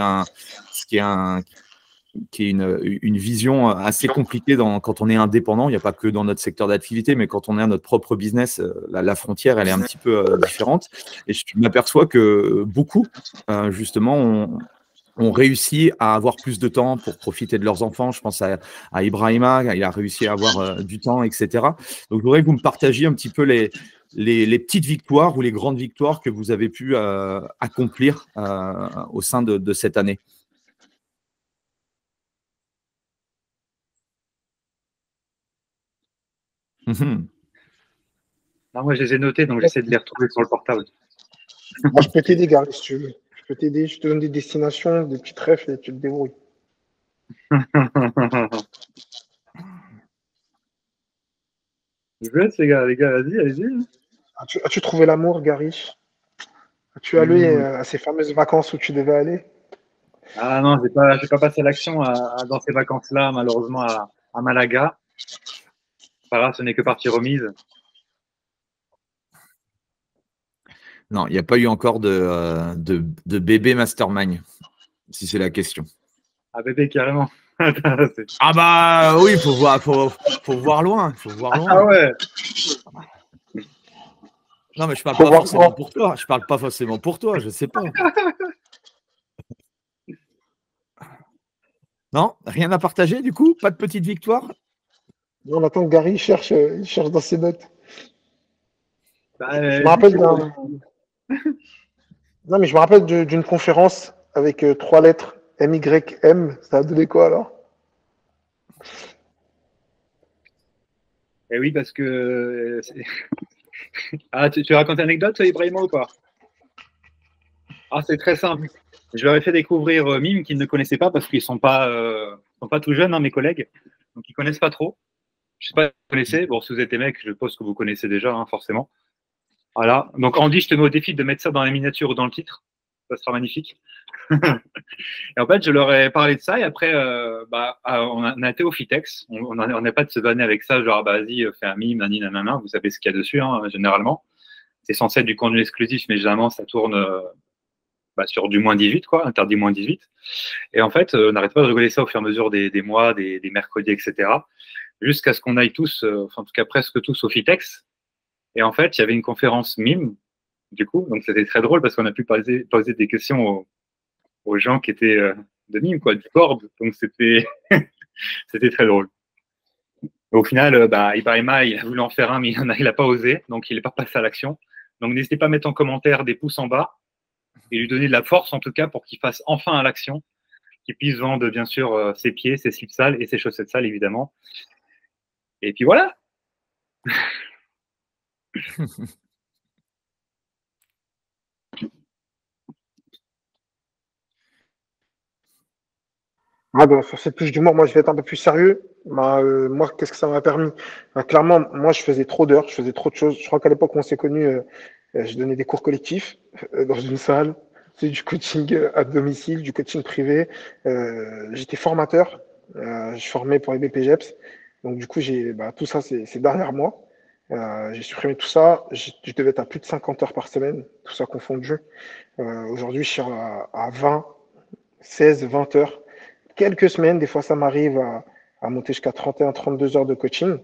est une vision assez compliquée quand on est indépendant. Il n'y a pas que dans notre secteur d'activité, mais quand on est à notre propre business, la frontière, elle est un petit peu différente. Et je m'aperçois que beaucoup, justement, ont réussi à avoir plus de temps pour profiter de leurs enfants. Je pense à Ibrahima, il a réussi à avoir du temps, etc. Donc, je voudrais que vous me partagiez un petit peu les petites victoires ou les grandes victoires que vous avez pu accomplir au sein de cette année. Non, moi, je les ai notés, donc j'essaie de les retrouver sur le portable. Moi, je peux t'aider, Gary, si tu veux. Je peux t'aider, je te donne des destinations, des petits trèfles et tu te débrouilles. Je vous laisse, les gars, vas-y, allez-y. As-tu trouvé l'amour, Gary? As-tu allé à ces fameuses vacances où tu devais aller? Ah non, j'ai pas passé l'action dans ces vacances-là, malheureusement, à Malaga. Pas grave, ce n'est que partie remise. Non, il n'y a pas eu encore de bébé mastermind, si c'est la question. Ah, bébé, carrément. Ah bah oui, il faut voir loin. Ah ouais. Non, mais je parle pas forcément pour toi. Je parle pas forcément pour toi, je sais pas. Non, rien à partager du coup? Pas de petite victoire? On attend que Gary cherche dans ses notes. Bah, je me rappelle Non, mais je me rappelle d'une conférence avec 3 lettres, MYM. Ça a donné quoi alors? Et oui, parce que. Ah, tu racontes une anecdote, Ibrahima, ou pas? Ah, c'est très simple. Je leur ai fait découvrir Mime qu'ils ne connaissaient pas parce qu'ils sont sont pas tout jeunes, hein, mes collègues. Donc, ils connaissent pas trop. Je sais pas si vous connaissez. Bon, si vous êtes des mecs, je pense que vous connaissez déjà, hein, forcément. Voilà. Donc, Andy, je te mets au défi de mettre ça dans la miniature ou dans le titre. Ça sera magnifique. Et en fait, je leur ai parlé de ça et après, on a été au Fitex. On n'a pas de se vanner avec ça, genre, bah, vas-y, fais un mime, nani, nanana. Vous savez ce qu'il y a dessus, hein, généralement. C'est censé être du contenu exclusif, mais généralement, ça tourne sur du -18, quoi, interdit -18. Et en fait, on n'arrête pas de rigoler ça au fur et à mesure des mois, des mercredis, etc. Jusqu'à ce qu'on aille tous, enfin, en tout cas presque tous au Fitex. Et en fait, il y avait une conférence mime, du coup. Donc, c'était très drôle parce qu'on a pu poser des questions aux gens qui étaient de Nîmes, quoi, du Corbe. Donc, c'était c'était très drôle. Au final, Ibrahima, il a voulu en faire un, mais il n'a pas osé. Donc, il n'est pas passé à l'action. Donc, n'hésitez pas à mettre en commentaire des pouces en bas et lui donner de la force, en tout cas, pour qu'il fasse enfin à l'action, qu'il puisse vendre, bien sûr, ses pieds, ses slips sales et ses chaussettes sales, évidemment. Et puis voilà. Sur cette touche d'humour, moi, je vais être un peu plus sérieux. Moi, qu'est-ce que ça m'a permis? Clairement, moi, je faisais trop d'heures, je faisais trop de choses. Je crois qu'à l'époque où on s'est connus, je donnais des cours collectifs dans une salle. C'est du coaching à domicile, du coaching privé. J'étais formateur. Je formais pour les BPGEPS. Donc, du coup, tout ça, c'est derrière moi. J'ai supprimé tout ça. Je devais être à plus de 50 heures par semaine, tout ça confondu. Aujourd'hui, je suis à 20, 16, 20 heures. Quelques semaines, des fois, ça m'arrive à monter jusqu'à 31, 32 heures de coaching.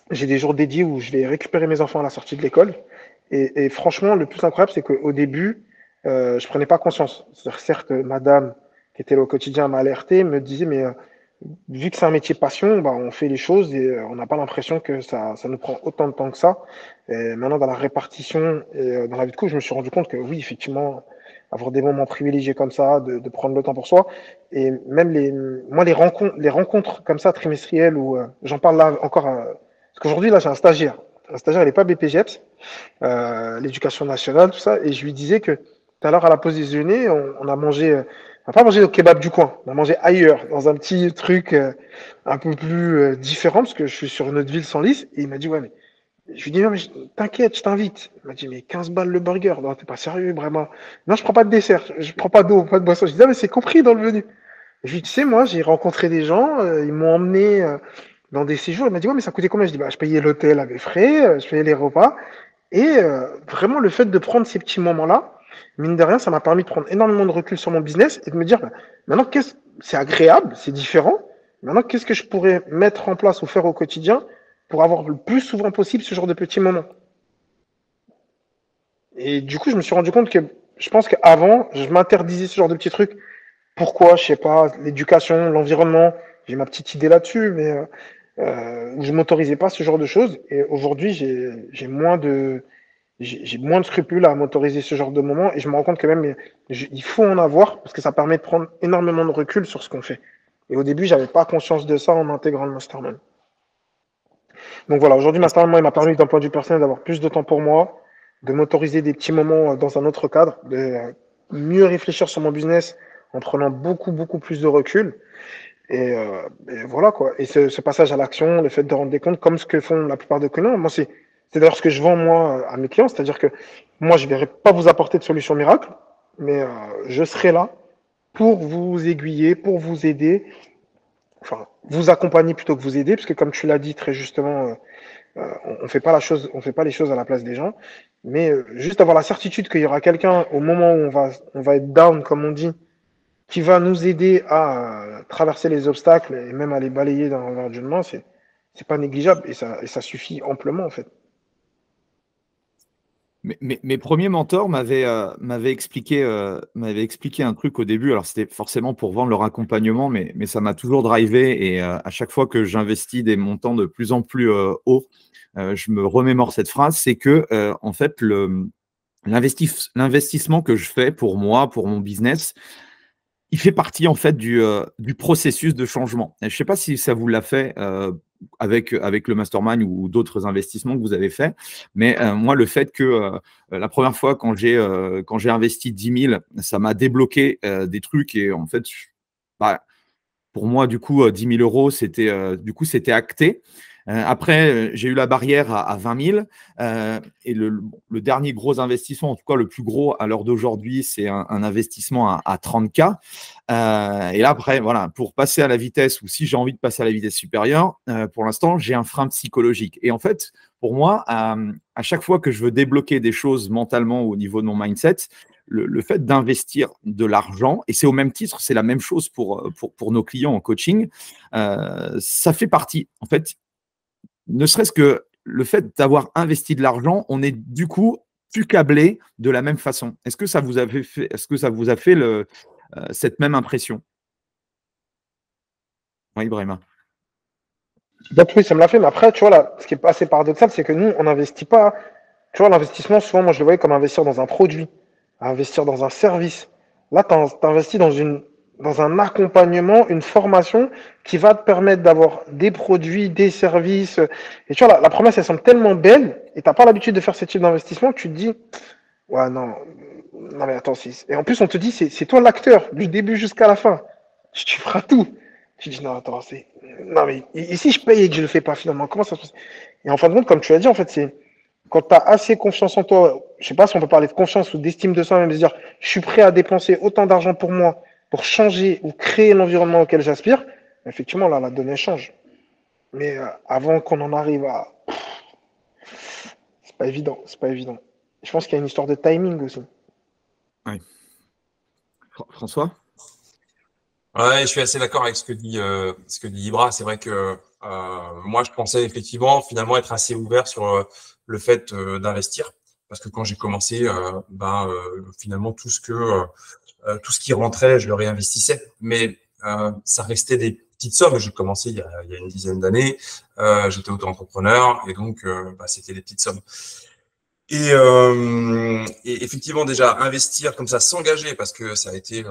J'ai des jours dédiés où je vais récupérer mes enfants à la sortie de l'école. Et franchement, le plus incroyable, c'est qu'au début, je prenais pas conscience. Certes, madame, qui était là au quotidien, m'a alerté, me disait, mais vu que c'est un métier passion, on fait les choses et on n'a pas l'impression que ça nous prend autant de temps que ça. Et maintenant, dans la répartition et dans la vie de couple, je me suis rendu compte que oui, effectivement, avoir des moments privilégiés comme ça, de prendre le temps pour soi. Et même les rencontres comme ça, trimestrielles, où j'en parle là encore, parce qu'aujourd'hui, là, j'ai un stagiaire. Un stagiaire, il n'est pas BPGEPS, l'éducation nationale, tout ça. Et je lui disais que tout à l'heure, à la pause déjeuner, on a mangé, on n'a pas mangé au kebab du coin, on a mangé ailleurs, dans un petit truc un peu plus différent, parce que je suis sur une autre ville sans lice. Et il m'a dit, ouais, mais je lui dis, non, mais t'inquiète, je t'invite. Il m'a dit, mais 15 balles le burger. Non, t'es pas sérieux, vraiment. Non, je prends pas de dessert, je prends pas d'eau, pas de boisson. Je dis, ah, mais c'est compris dans le menu. Je lui dis, tu sais, moi, j'ai rencontré des gens, ils m'ont emmené dans des séjours. Il m'a dit, ouais, mais ça coûtait combien? Je dis, je payais l'hôtel à mes frais, je payais les repas. Et vraiment, le fait de prendre ces petits moments-là, mine de rien, ça m'a permis de prendre énormément de recul sur mon business et de me dire, maintenant, c'est agréable, c'est différent. Maintenant, qu'est-ce que je pourrais mettre en place ou faire au quotidien pour avoir le plus souvent possible ce genre de petits moments? Et du coup, je me suis rendu compte que je pense qu'avant, je m'interdisais ce genre de petits trucs. Pourquoi? Je sais pas, l'éducation, l'environnement, j'ai ma petite idée là-dessus, mais je m'autorisais pas ce genre de choses. Et aujourd'hui, j'ai moins de scrupules à m'autoriser ce genre de moments. Et je me rends compte que même, il faut en avoir parce que ça permet de prendre énormément de recul sur ce qu'on fait. Et au début, j'avais pas conscience de ça en intégrant le mastermind. Donc voilà, aujourd'hui, mastermind m'a permis d'un point de vue personnel d'avoir plus de temps pour moi, de m'autoriser des petits moments dans un autre cadre, de mieux réfléchir sur mon business en prenant beaucoup, beaucoup plus de recul. Et voilà quoi. Et ce passage à l'action, le fait de rendre des comptes, comme ce que font la plupart des clients, moi c'est d'ailleurs ce que je vends moi à mes clients, c'est-à-dire que moi je ne vais pas vous apporter de solution miracle, mais je serai là pour vous aiguiller, pour vous aider, enfin vous accompagner plutôt que vous aider, parce que comme tu l'as dit très justement, on fait pas on fait pas les choses à la place des gens, mais juste avoir la certitude qu'il y aura quelqu'un au moment où on va être down comme on dit, qui va nous aider à traverser les obstacles et même à les balayer dans l'envers du main, c'est pas négligeable et ça suffit amplement en fait. Mes premiers mentors m'avaient expliqué un truc au début. Alors, c'était forcément pour vendre leur accompagnement, mais ça m'a toujours drivé. Et à chaque fois que j'investis des montants de plus en plus hauts, je me remémore cette phrase, c'est que, en fait, l'investissement que je fais pour moi, pour mon business, il fait partie en fait du processus de changement. Je ne sais pas si ça vous l'a fait avec le mastermind ou d'autres investissements que vous avez fait, mais moi, le fait que la première fois quand j'ai investi 10 000, ça m'a débloqué des trucs et en fait, pour moi, du coup, 10 000 euros, c'était acté. Après, j'ai eu la barrière à 20 000 et le dernier gros investissement, en tout cas le plus gros à l'heure d'aujourd'hui, c'est un investissement à 30K. Et là, après, voilà, pour passer à la vitesse ou si j'ai envie de passer à la vitesse supérieure, pour l'instant, j'ai un frein psychologique. Et en fait, pour moi, à chaque fois que je veux débloquer des choses mentalement au niveau de mon mindset, le fait d'investir de l'argent, et c'est au même titre, c'est la même chose pour nos clients en coaching, ça fait partie, en fait, ne serait-ce que le fait d'avoir investi de l'argent, on est du coup plus câblé de la même façon. Est-ce que ça vous a fait cette même impression? Oui, Ibrahima. Donc, oui, ça me l'a fait. Mais après, tu vois, là, ce qui est assez paradoxal, c'est que nous, on n'investit pas. Tu vois, l'investissement, souvent, moi, je le voyais comme investir dans un produit, investir dans un service. Là, tu investis dans un accompagnement, une formation qui va te permettre d'avoir des produits, des services. Et tu vois, la promesse, elle semble tellement belle et tu n'as pas l'habitude de faire ce type d'investissement que tu te dis, ouais, non, non, mais attends. Et en plus, on te dit, c'est toi l'acteur, du début jusqu'à la fin. Tu feras tout. Tu dis, non, attends, non, mais ici, je paye et que je ne le fais pas finalement. Comment ça se passe? Et en fin de compte, comme tu l'as dit, en fait, c'est quand tu as assez confiance en toi, je sais pas si on peut parler de confiance ou d'estime de soi, même de se dire, je suis prêt à dépenser autant d'argent pour moi, pour changer ou créer l'environnement auquel j'aspire, effectivement, là, la donnée change. Mais avant qu'on en arrive à... C'est pas évident, c'est pas évident. Je pense qu'il y a une histoire de timing aussi. Oui. François? Ouais, je suis assez d'accord avec ce que dit Ibra. C'est vrai que moi, je pensais effectivement finalement être assez ouvert sur le fait d'investir, parce que quand j'ai commencé, finalement tout ce qui rentrait, je le réinvestissais. Mais ça restait des petites sommes. J'ai commencé il y a une dizaine d'années. J'étais auto-entrepreneur et donc c'était des petites sommes. Et effectivement, déjà, investir comme ça, s'engager, parce que ça a été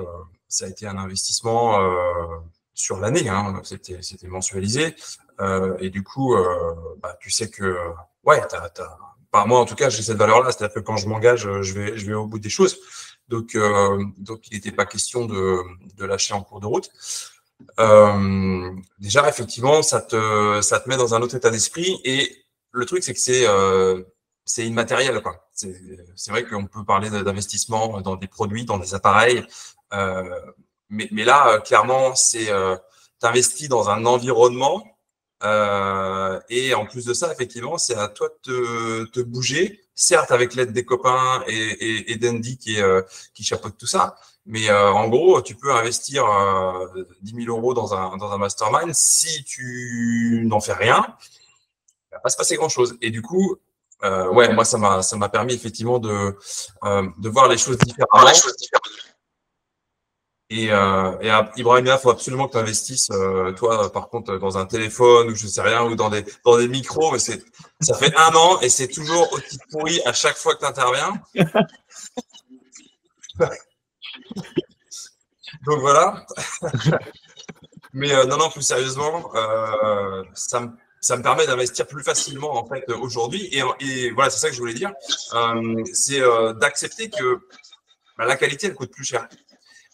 un investissement sur l'année, hein, c'était mensualisé. Et du coup, tu sais que, ouais, par moi, en tout cas, j'ai cette valeur-là, c'est-à-dire que quand je m'engage, je vais au bout des choses. Donc il n'était pas question de lâcher en cours de route. Déjà, effectivement, ça te met dans un autre état d'esprit. Et le truc, c'est que c'est immatériel, quoi. C'est vrai qu'on peut parler d'investissement dans des produits, dans des appareils, mais là, clairement, t'investis dans un environnement et en plus de ça, effectivement, c'est à toi de te bouger, certes avec l'aide des copains et d'Andy qui chapeaute tout ça, mais en gros, tu peux investir 10 000 euros dans un mastermind. Si tu n'en fais rien, il va pas se passer grand-chose. Et du coup, moi, ça m'a permis effectivement de voir les choses différemment. Et Ibrahim, il faut absolument que tu investisses, toi, par contre, dans un téléphone ou je sais rien, ou dans des micros, mais ça fait 1 an et c'est toujours aussi pourri à chaque fois que tu interviens. Donc voilà. Mais non, plus sérieusement, ça me permet d'investir plus facilement en fait aujourd'hui. Et voilà, c'est ça que je voulais dire. C'est d'accepter que la qualité, elle coûte plus cher.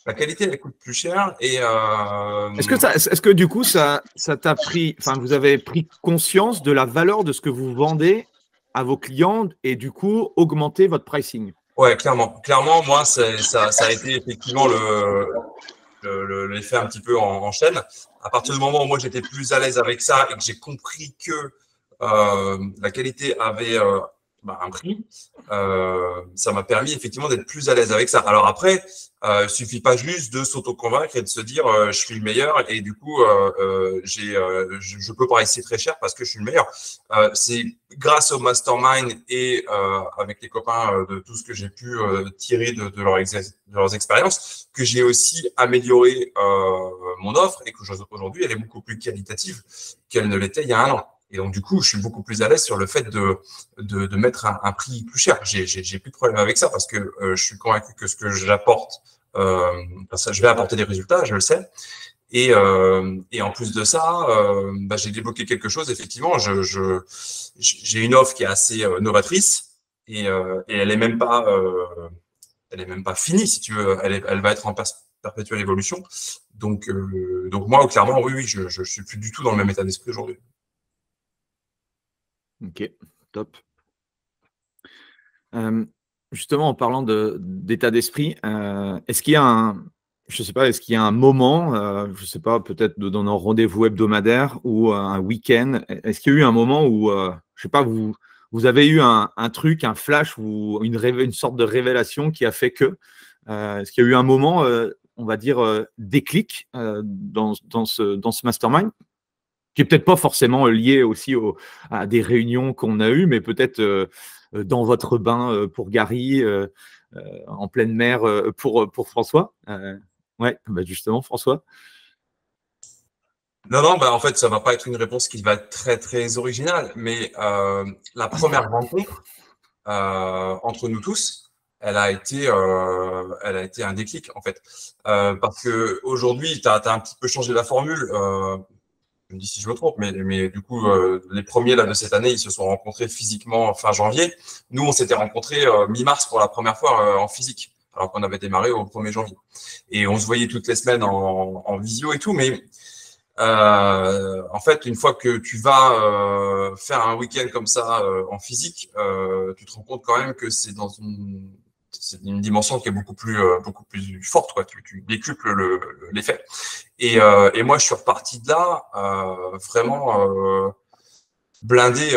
La qualité, elle coûte plus cher. Et est-ce que du coup, ça t'a pris, enfin, vous avez pris conscience de la valeur de ce que vous vendez à vos clients et du coup augmenter votre pricing? Ouais, clairement. Clairement, moi, ça a été effectivement l'effet un petit peu en chaîne. À partir du moment où moi j'étais plus à l'aise avec ça et que j'ai compris que la qualité avait un prix, ça m'a permis effectivement d'être plus à l'aise avec ça. Alors après, il suffit pas juste de s'auto-convaincre et de se dire je suis le meilleur et du coup je peux pricer très cher parce que je suis le meilleur. C'est grâce au mastermind et avec les copains de tout ce que j'ai pu tirer de leurs expériences que j'ai aussi amélioré mon offre et qu'aujourd'hui elle est beaucoup plus qualitative qu'elle ne l'était il y a 1 an. Et donc, du coup, je suis beaucoup plus à l'aise sur le fait de mettre un prix plus cher. J'ai plus de problème avec ça parce que je suis convaincu que ce que j'apporte je vais apporter des résultats, je le sais. Et en plus de ça, j'ai débloqué quelque chose. Effectivement, j'ai une offre qui est assez novatrice et elle est même pas finie, si tu veux. Elle va être en perpétuelle évolution. Donc moi, clairement, oui, je suis plus du tout dans le même état d'esprit aujourd'hui. Ok, top. Justement, en parlant d'état d'esprit, est-ce qu'il y a est-ce qu'il y a un moment, je sais pas, peut-être dans nos rendez-vous hebdomadaires ou un week-end, est-ce qu'il y a eu un moment où, je sais pas, vous avez eu un truc, un flash ou une sorte de révélation qui a fait que, est-ce qu'il y a eu un moment, on va dire, déclic dans ce mastermind, qui est peut-être pas forcément lié aussi à des réunions qu'on a eues, mais peut-être dans votre bain pour Gary, en pleine mer pour François. Ouais, justement, François. Non, en fait, ça va pas être une réponse qui va être très, très originale, mais la première rencontre entre nous tous, elle a été un déclic, en fait. Parce que aujourd'hui, tu as un petit peu changé la formule. Je me dis si je me trompe, mais du coup, les premiers là, de cette année, ils se sont rencontrés physiquement fin janvier. Nous, on s'était rencontrés mi-mars pour la première fois en physique, alors qu'on avait démarré au 1er janvier. Et on se voyait toutes les semaines en visio et tout, mais en fait, une fois que tu vas faire un week-end comme ça en physique, tu te rends compte quand même que c'est dans c'est une dimension qui est beaucoup plus forte, quoi. Tu décuples l'effet. Et moi, je suis reparti de là vraiment blindé,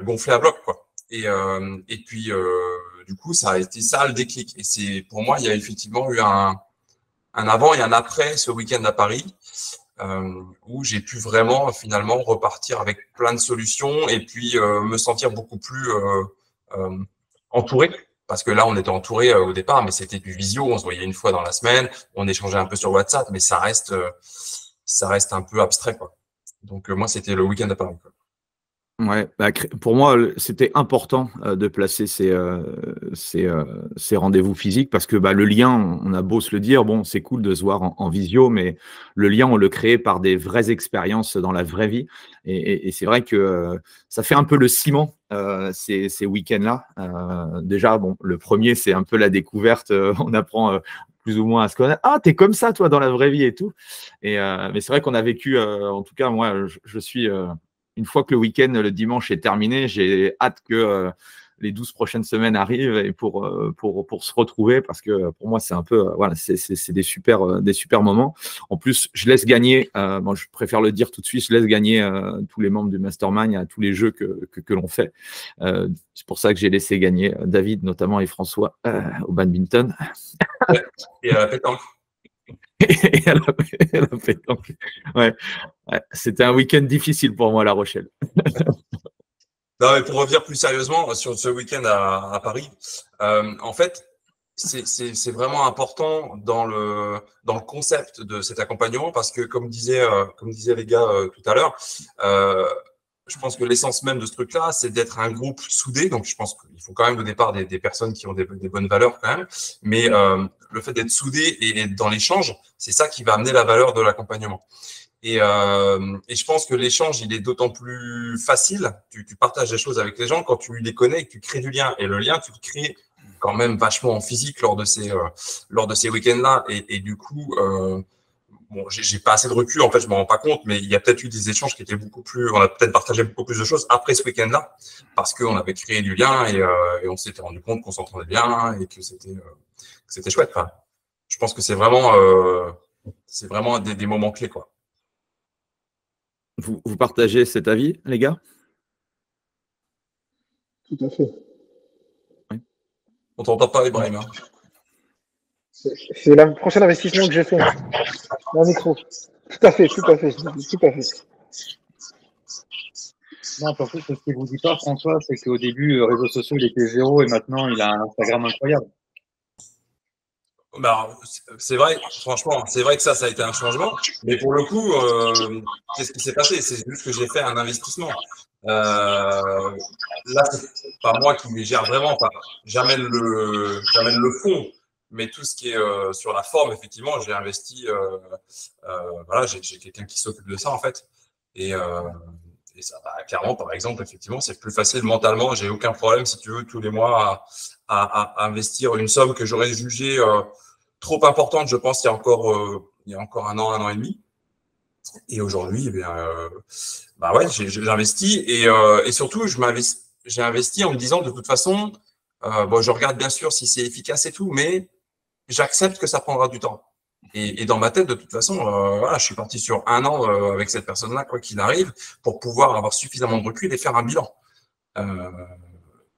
gonflé à bloc, quoi. Et puis, du coup, ça a été ça le déclic. Et c'est pour moi, il y a effectivement eu un avant et un après ce week-end à Paris, où j'ai pu vraiment finalement repartir avec plein de solutions et puis me sentir beaucoup plus entouré. Parce que là, on était entouré au départ, mais c'était du visio. On se voyait une fois dans la semaine, on échangeait un peu sur WhatsApp, mais ça reste un peu abstrait, quoi. Donc moi, c'était le week-end à Paris, quoi. Ouais, pour moi, c'était important de placer ces rendez-vous physiques parce que le lien, on a beau se le dire, bon, c'est cool de se voir en visio, mais le lien, on le crée par des vraies expériences dans la vraie vie. Et c'est vrai que ça fait un peu le ciment, ces week-ends-là. Déjà, bon, le premier, c'est un peu la découverte. On apprend plus ou moins à se connaître. Ah, t'es comme ça, toi, dans la vraie vie et tout. Mais c'est vrai qu'on a vécu, en tout cas, moi, je suis… une fois que le week-end, le dimanche est terminé, j'ai hâte que les 12 prochaines semaines arrivent et pour se retrouver parce que pour moi, c'est un peu, voilà, c'est des super moments. En plus, je laisse gagner, je préfère le dire tout de suite, je laisse gagner tous les membres du Mastermind à tous les jeux que l'on fait. C'est pour ça que j'ai laissé gagner David, notamment, et François au badminton. Et à la pétanque. Et à la pétanque. Ouais. C'était un week-end difficile pour moi, La Rochelle. Non, mais pour revenir plus sérieusement sur ce week-end à Paris, en fait, c'est vraiment important dans le concept de cet accompagnement parce que, comme disaient les gars tout à l'heure, je pense que l'essence même de ce truc-là, c'est d'être un groupe soudé. Donc, je pense qu'il faut quand même au départ des personnes qui ont des bonnes valeurs quand même. Mais le fait d'être soudé et dans l'échange, c'est ça qui va amener la valeur de l'accompagnement. Et je pense que l'échange, il est d'autant plus facile. Tu partages des choses avec les gens quand tu les connais et que tu crées du lien. Et le lien, tu le crées quand même vachement en physique lors de ces week-ends-là. Et du coup, bon, j'ai pas assez de recul, en fait, je me rends pas compte, mais il y a peut-être eu des échanges qui étaient beaucoup plus, on a peut-être partagé beaucoup plus de choses après ce week-end-là, parce qu'on avait créé du lien et on s'était rendu compte qu'on s'entendait bien et que c'était chouette. Enfin, je pense que c'est vraiment des moments clés, quoi. Vous partagez cet avis, les gars? Tout à fait. Oui. On t'entend pas, Ibrahim. Hein. C'est le prochain investissement que j'ai fait. Un micro. Tout à fait. Non, surtout, ce que vous dites pas, François, c'est qu'au début, réseaux sociaux, il était zéro et maintenant, il a un Instagram incroyable. C'est vrai, franchement, c'est vrai que ça a été un changement. Mais pour le coup, qu'est-ce qui s'est passé? C'est juste que j'ai fait un investissement. Là, c'est pas moi qui les gère vraiment. Enfin, j'amène le fond. Mais tout ce qui est sur la forme, effectivement, j'ai investi. Voilà, j'ai quelqu'un qui s'occupe de ça, en fait. Et ça, bah, clairement, par exemple, effectivement, c'est plus facile mentalement. J'ai aucun problème, si tu veux, tous les mois à investir une somme que j'aurais jugée trop importante, je pense, il y a encore un an et demi. Et aujourd'hui, eh bien, bah ouais, j'ai investi et surtout, j'ai investi en me disant de toute façon, bon, je regarde bien sûr si c'est efficace et tout, mais j'accepte que ça prendra du temps. Et dans ma tête, de toute façon, voilà, je suis parti sur un an avec cette personne-là, quoi qu'il arrive, pour pouvoir avoir suffisamment de recul et faire un bilan.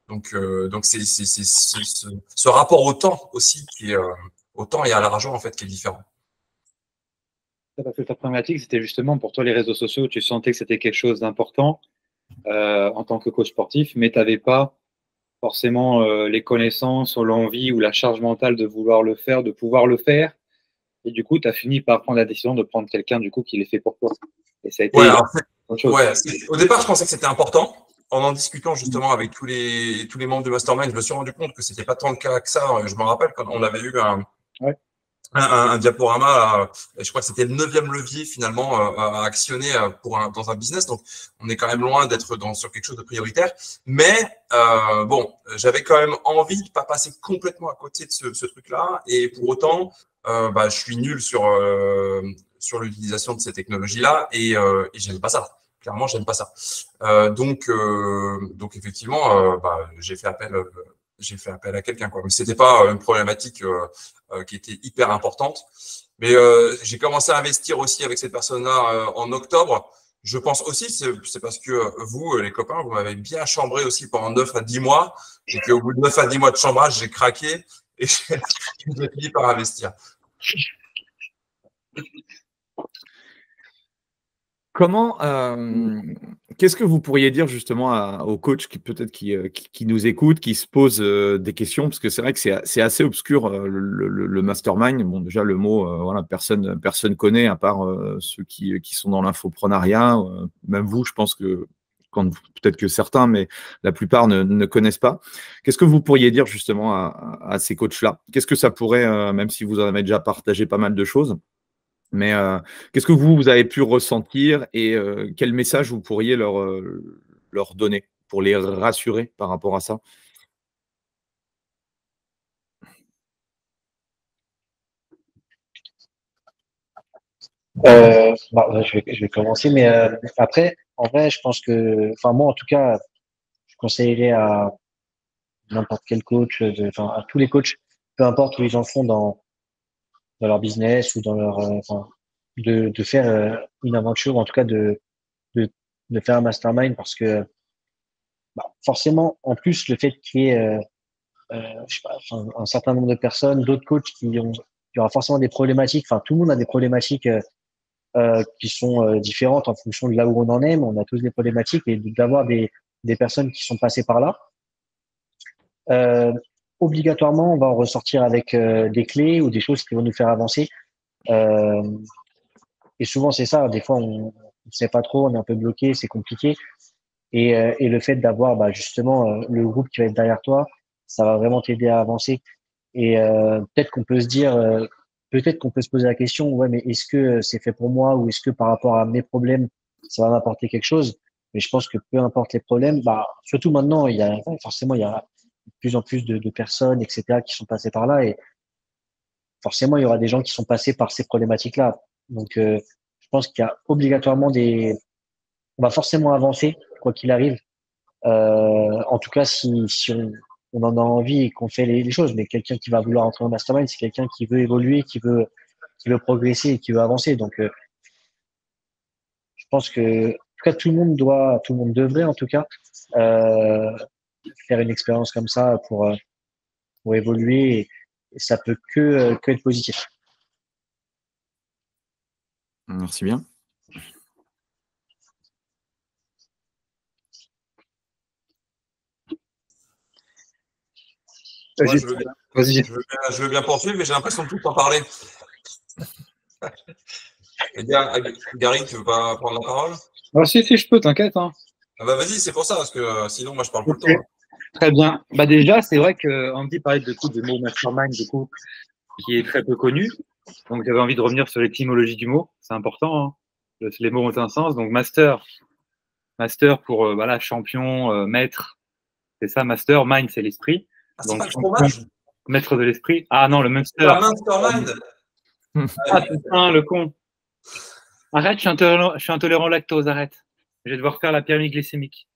Donc c'est ce rapport au temps aussi qui est au temps et à l'argent en fait qui est différent. Parce que ta problématique, c'était justement pour toi les réseaux sociaux, tu sentais que c'était quelque chose d'important en tant que coach sportif, mais tu n'avais pas forcément les connaissances ou l'envie ou la charge mentale de vouloir le faire, de pouvoir le faire. Et du coup, tu as fini par prendre la décision de prendre quelqu'un du coup qui l'ait fait pour toi. Et ça a été autre chose. Ouais, au départ, je pensais que c'était important. En discutant justement avec tous les membres du mastermind, je me suis rendu compte que c'était pas tant le cas que ça. Je me rappelle quand on avait eu un diaporama, je crois que c'était le 9e levier finalement à actionner dans un business. Donc, on est quand même loin d'être sur quelque chose de prioritaire. Mais bon, j'avais quand même envie de pas passer complètement à côté de ce truc-là. Et pour autant, je suis nul sur l'utilisation de ces technologies-là et j'aime pas ça. Clairement, j'aime pas ça. Donc effectivement, j'ai fait appel à quelqu'un, quoi. Mais c'était pas une problématique qui était hyper importante. Mais j'ai commencé à investir aussi avec cette personne-là en octobre. Je pense aussi, c'est parce que vous, les copains, vous m'avez bien chambré aussi pendant 9 à 10 mois. Et qu'au bout de 9 à 10 mois de chambrage, j'ai craqué et j'ai fini par investir. Comment, qu'est-ce que vous pourriez dire justement aux coachs qui nous écoutent, qui se posent des questions, parce que c'est vrai que c'est assez obscur le mastermind. Bon, déjà le mot, voilà, personne connaît à part ceux qui sont dans l'infoprenariat. Même vous, je pense que peut-être que certains, mais la plupart ne connaissent pas. Qu'est-ce que vous pourriez dire justement à ces coachs-là? Qu'est-ce que ça pourrait, même si vous en avez déjà partagé pas mal de choses, mais qu'est-ce que vous avez pu ressentir et quel message vous pourriez leur donner pour les rassurer par rapport à ça? Je vais commencer, mais après, en vrai, je pense que, enfin moi en tout cas, je conseillerais à n'importe quel coach, à tous les coachs, peu importe où ils en font dans leur business ou dans leur, de faire une aventure, ou en tout cas de, de faire un mastermind, parce que forcément, en plus, le fait qu'il y ait je sais pas, un certain nombre de personnes, d'autres coachs qui aura forcément des problématiques. Enfin, tout le monde a des problématiques qui sont différentes en fonction de là où on en est. Mais on a tous des problématiques, et d'avoir des personnes qui sont passées par là. Obligatoirement, on va en ressortir avec des clés ou des choses qui vont nous faire avancer. Et souvent, c'est ça. Des fois, on ne sait pas trop, on est un peu bloqué, c'est compliqué. Et le fait d'avoir justement le groupe qui va être derrière toi, ça va vraiment t'aider à avancer. Et peut-être qu'on peut se dire, peut-être qu'on peut se poser la question, ouais, mais est-ce que c'est fait pour moi, ou est-ce que par rapport à mes problèmes, ça va m'apporter quelque chose? Mais je pense que peu importe les problèmes, surtout maintenant, il y a de plus en plus de personnes, etc., qui sont passées par là, et forcément, il y aura des gens qui sont passés par ces problématiques-là. Donc, je pense qu'il y a obligatoirement on va forcément avancer, quoi qu'il arrive. En tout cas, si on en a envie et qu'on fait les choses. Mais quelqu'un qui va vouloir entrer en mastermind, c'est quelqu'un qui veut évoluer, qui veut progresser et qui veut avancer. Donc, je pense que, en tout cas, tout le monde devrait, en tout cas, faire une expérience comme ça pour évoluer, et ça peut que être positif. Merci bien. Moi, je veux bien poursuivre, mais j'ai l'impression de tout en parler. Gary, tu veux pas prendre la parole? Si, je peux, t'inquiète. Hein. Vas-y, c'est pour ça, parce que sinon, moi, je parle tout le temps. Très bien. Bah déjà, c'est vrai qu'Andy parlait du mot mastermind, du coup, qui est très peu connu. Donc, j'avais envie de revenir sur l'étymologie du mot. C'est important, hein. Les mots ont un sens. Donc, master pour voilà, champion, maître. C'est ça, master. Mind, c'est l'esprit. Ah, c'est Donc, pas le fromage? maître de l'esprit. Ah non, le Munster. La mastermind. Ah putain, le con. Arrête, je suis intolérant au lactose, arrête. Je vais devoir faire la pyramide glycémique.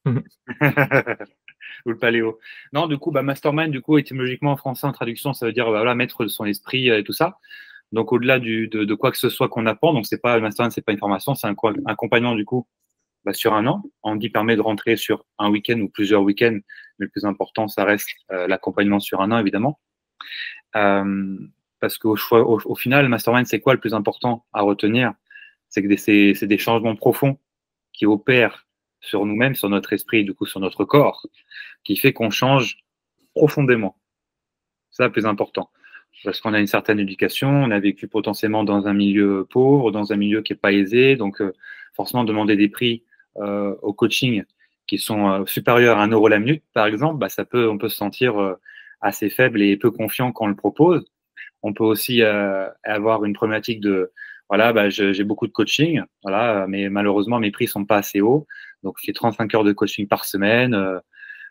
Ou le paléo. Non, du coup, mastermind, du coup, étymologiquement en français, en traduction, ça veut dire voilà, maître de son esprit et tout ça. Donc, au-delà de quoi que ce soit qu'on apprend, donc c'est pas le mastermind, c'est pas une formation, c'est un accompagnement du coup sur un an. Andy permet de rentrer sur un week-end ou plusieurs week-ends, mais le plus important, ça reste l'accompagnement sur un an, évidemment. Parce qu'au final, le mastermind, c'est quoi le plus important à retenir? C'est que c'est des changements profonds qui opèrent sur nous-mêmes, sur notre esprit, du coup sur notre corps, qui fait qu'on change profondément. C'est ça le plus important. Parce qu'on a une certaine éducation, on a vécu potentiellement dans un milieu pauvre, dans un milieu qui n'est pas aisé, donc forcément demander des prix au coaching qui sont supérieurs à 1 euro la minute, par exemple, on peut se sentir assez faible et peu confiant quand on le propose. On peut aussi avoir une problématique de voilà, j'ai beaucoup de coaching, voilà, mais malheureusement mes prix sont pas assez hauts. Donc j'ai 35 heures de coaching par semaine,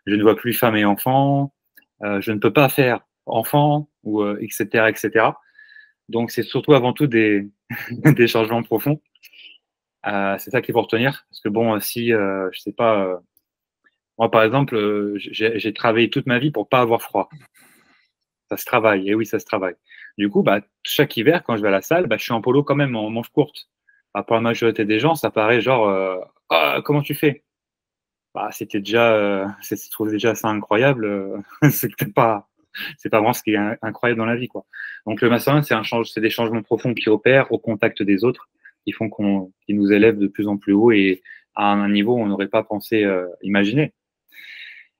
je ne vois plus femme et enfants, je ne peux pas faire enfant ou etc., etc. Donc c'est surtout avant tout des des changements profonds. C'est ça qu'il faut retenir parce que bon, si je sais pas, moi par exemple, j'ai travaillé toute ma vie pour pas avoir froid. Ça se travaille, et oui, ça se travaille. Du coup, chaque hiver, quand je vais à la salle, je suis en polo quand même, en manche courte. Pour la majorité des gens, ça paraît genre, ah, comment tu fais? C'était déjà, je trouve déjà ça incroyable. C'est pas vraiment ce qui est incroyable dans la vie, quoi. Donc le mastermind, c'est des changements profonds qui opèrent au contact des autres, qui font qui nous élèvent de plus en plus haut et à un niveau où on n'aurait pas pensé imaginer.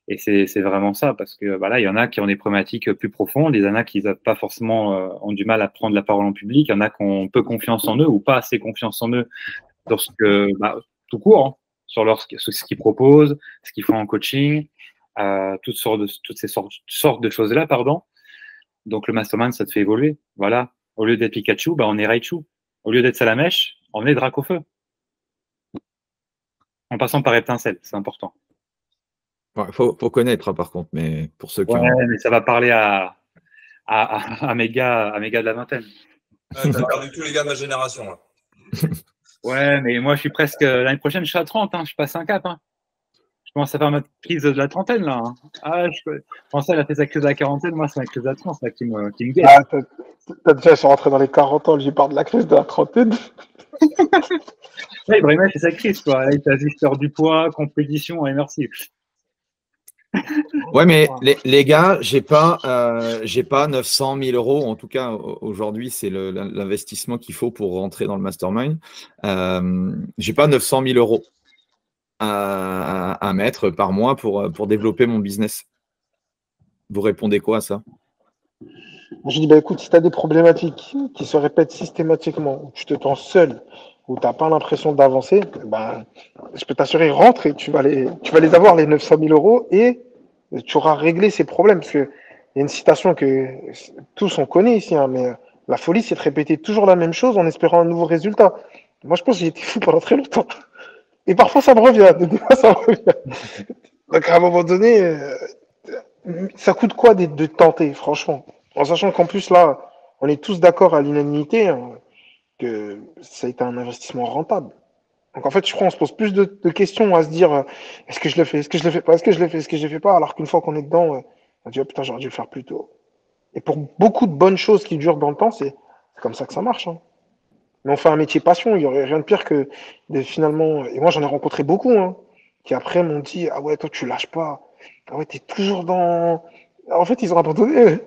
Et c'est vraiment ça, parce que il y en a qui ont des problématiques plus profondes, il y en a qui pas forcément ont du mal à prendre la parole en public, il y en a qui ont peu confiance en eux ou pas assez confiance en eux tout court, hein, sur ce qu'ils proposent, ce qu'ils font en coaching, toutes ces sortes de choses-là, pardon. Donc le mastermind, ça te fait évoluer. Voilà. Au lieu d'être Pikachu, on est Raichu. Au lieu d'être Salamèche, on est Dracofeu. En passant par étincelle, c'est important. Ouais, faut connaître, par contre, mais pour ceux qui mais ça va parler à mes gars de la vingtaine. Ouais, t'as perdu tous les gars de ma génération, là. Ouais, mais moi, je suis presque. L'année prochaine, je suis à 30, hein, je passe un cap. Hein. Je commence à faire ma crise de la trentaine, là. Hein. Je pensais qu'elle a fait sa crise de la quarantaine, moi, c'est ma crise de la trente, là, qui me guette. T'as déjà, je suis rentré dans les 40 ans, j'y parle de la crise de la trentaine. Ouais, Ibrahima, c'est sa crise, quoi. Là, il t'a vu faire du poids, compétition, et merci. Ouais, mais les gars, j'ai pas 900 000 euros. En tout cas, aujourd'hui, c'est l'investissement qu'il faut pour rentrer dans le mastermind. J'ai pas 900 000 euros à mettre par mois pour développer mon business. Vous répondez quoi à ça? Je dis, écoute, si tu as des problématiques qui se répètent systématiquement, où tu te sens seul, où tu n'as pas l'impression d'avancer, je peux t'assurer, rentre et tu vas les avoir, les 900 000 euros, et tu auras réglé ces problèmes. Parce qu'il y a une citation que tous on connaît ici, hein, mais la folie, c'est de répéter toujours la même chose en espérant un nouveau résultat. Moi, je pense que j'ai été fou pendant très longtemps. Et parfois, ça me revient. Des fois, ça me revient. Donc, à un moment donné, ça coûte quoi de tenter, franchement? En sachant qu'en plus, là, on est tous d'accord à l'unanimité, hein, que ça a été un investissement rentable. Donc en fait, je crois qu'on se pose plus de questions à se dire est-ce que je le fais, est-ce que je le fais pas, est-ce que je le fais, est-ce que je le fais pas, alors qu'une fois qu'on est dedans, on dit oh, putain, j'aurais dû le faire plus tôt. Et pour beaucoup de bonnes choses qui durent dans le temps, c'est comme ça que ça marche. Hein. Mais on fait un métier passion, il y aurait rien de pire que finalement. Et moi, j'en ai rencontré beaucoup, hein, qui après m'ont dit ah ouais, toi tu lâches pas, ah ouais, t'es toujours dans. En fait, ils ont abandonné.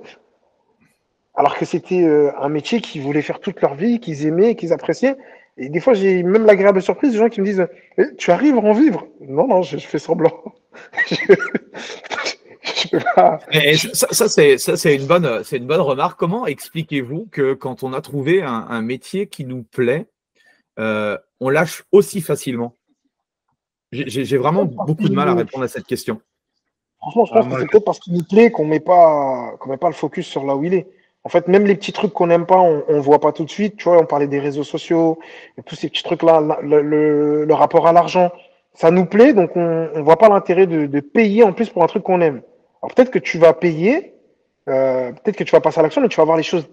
Alors que c'était un métier qu'ils voulaient faire toute leur vie, qu'ils aimaient, qu'ils appréciaient. Et des fois, j'ai même l'agréable surprise des gens qui me disent tu arrives à en vivre? Non, non, je fais semblant. Je peux pas. Et ça c'est une bonne remarque. Comment expliquez-vous que quand on a trouvé un métier qui nous plaît, on lâche aussi facilement? J'ai vraiment beaucoup de mal à répondre à cette question. Franchement, je Ah, pense que moi, c'est peut-être parce qu'il nous plaît qu'on met pas le focus sur là où il est. En fait, même les petits trucs qu'on n'aime pas, on voit pas tout de suite. Tu vois, on parlait des réseaux sociaux, et tous ces petits trucs-là, le rapport à l'argent, ça nous plaît, donc on voit pas l'intérêt de payer en plus pour un truc qu'on aime. Alors peut-être que tu vas payer, peut-être que tu vas passer à l'action, mais tu vas voir les choses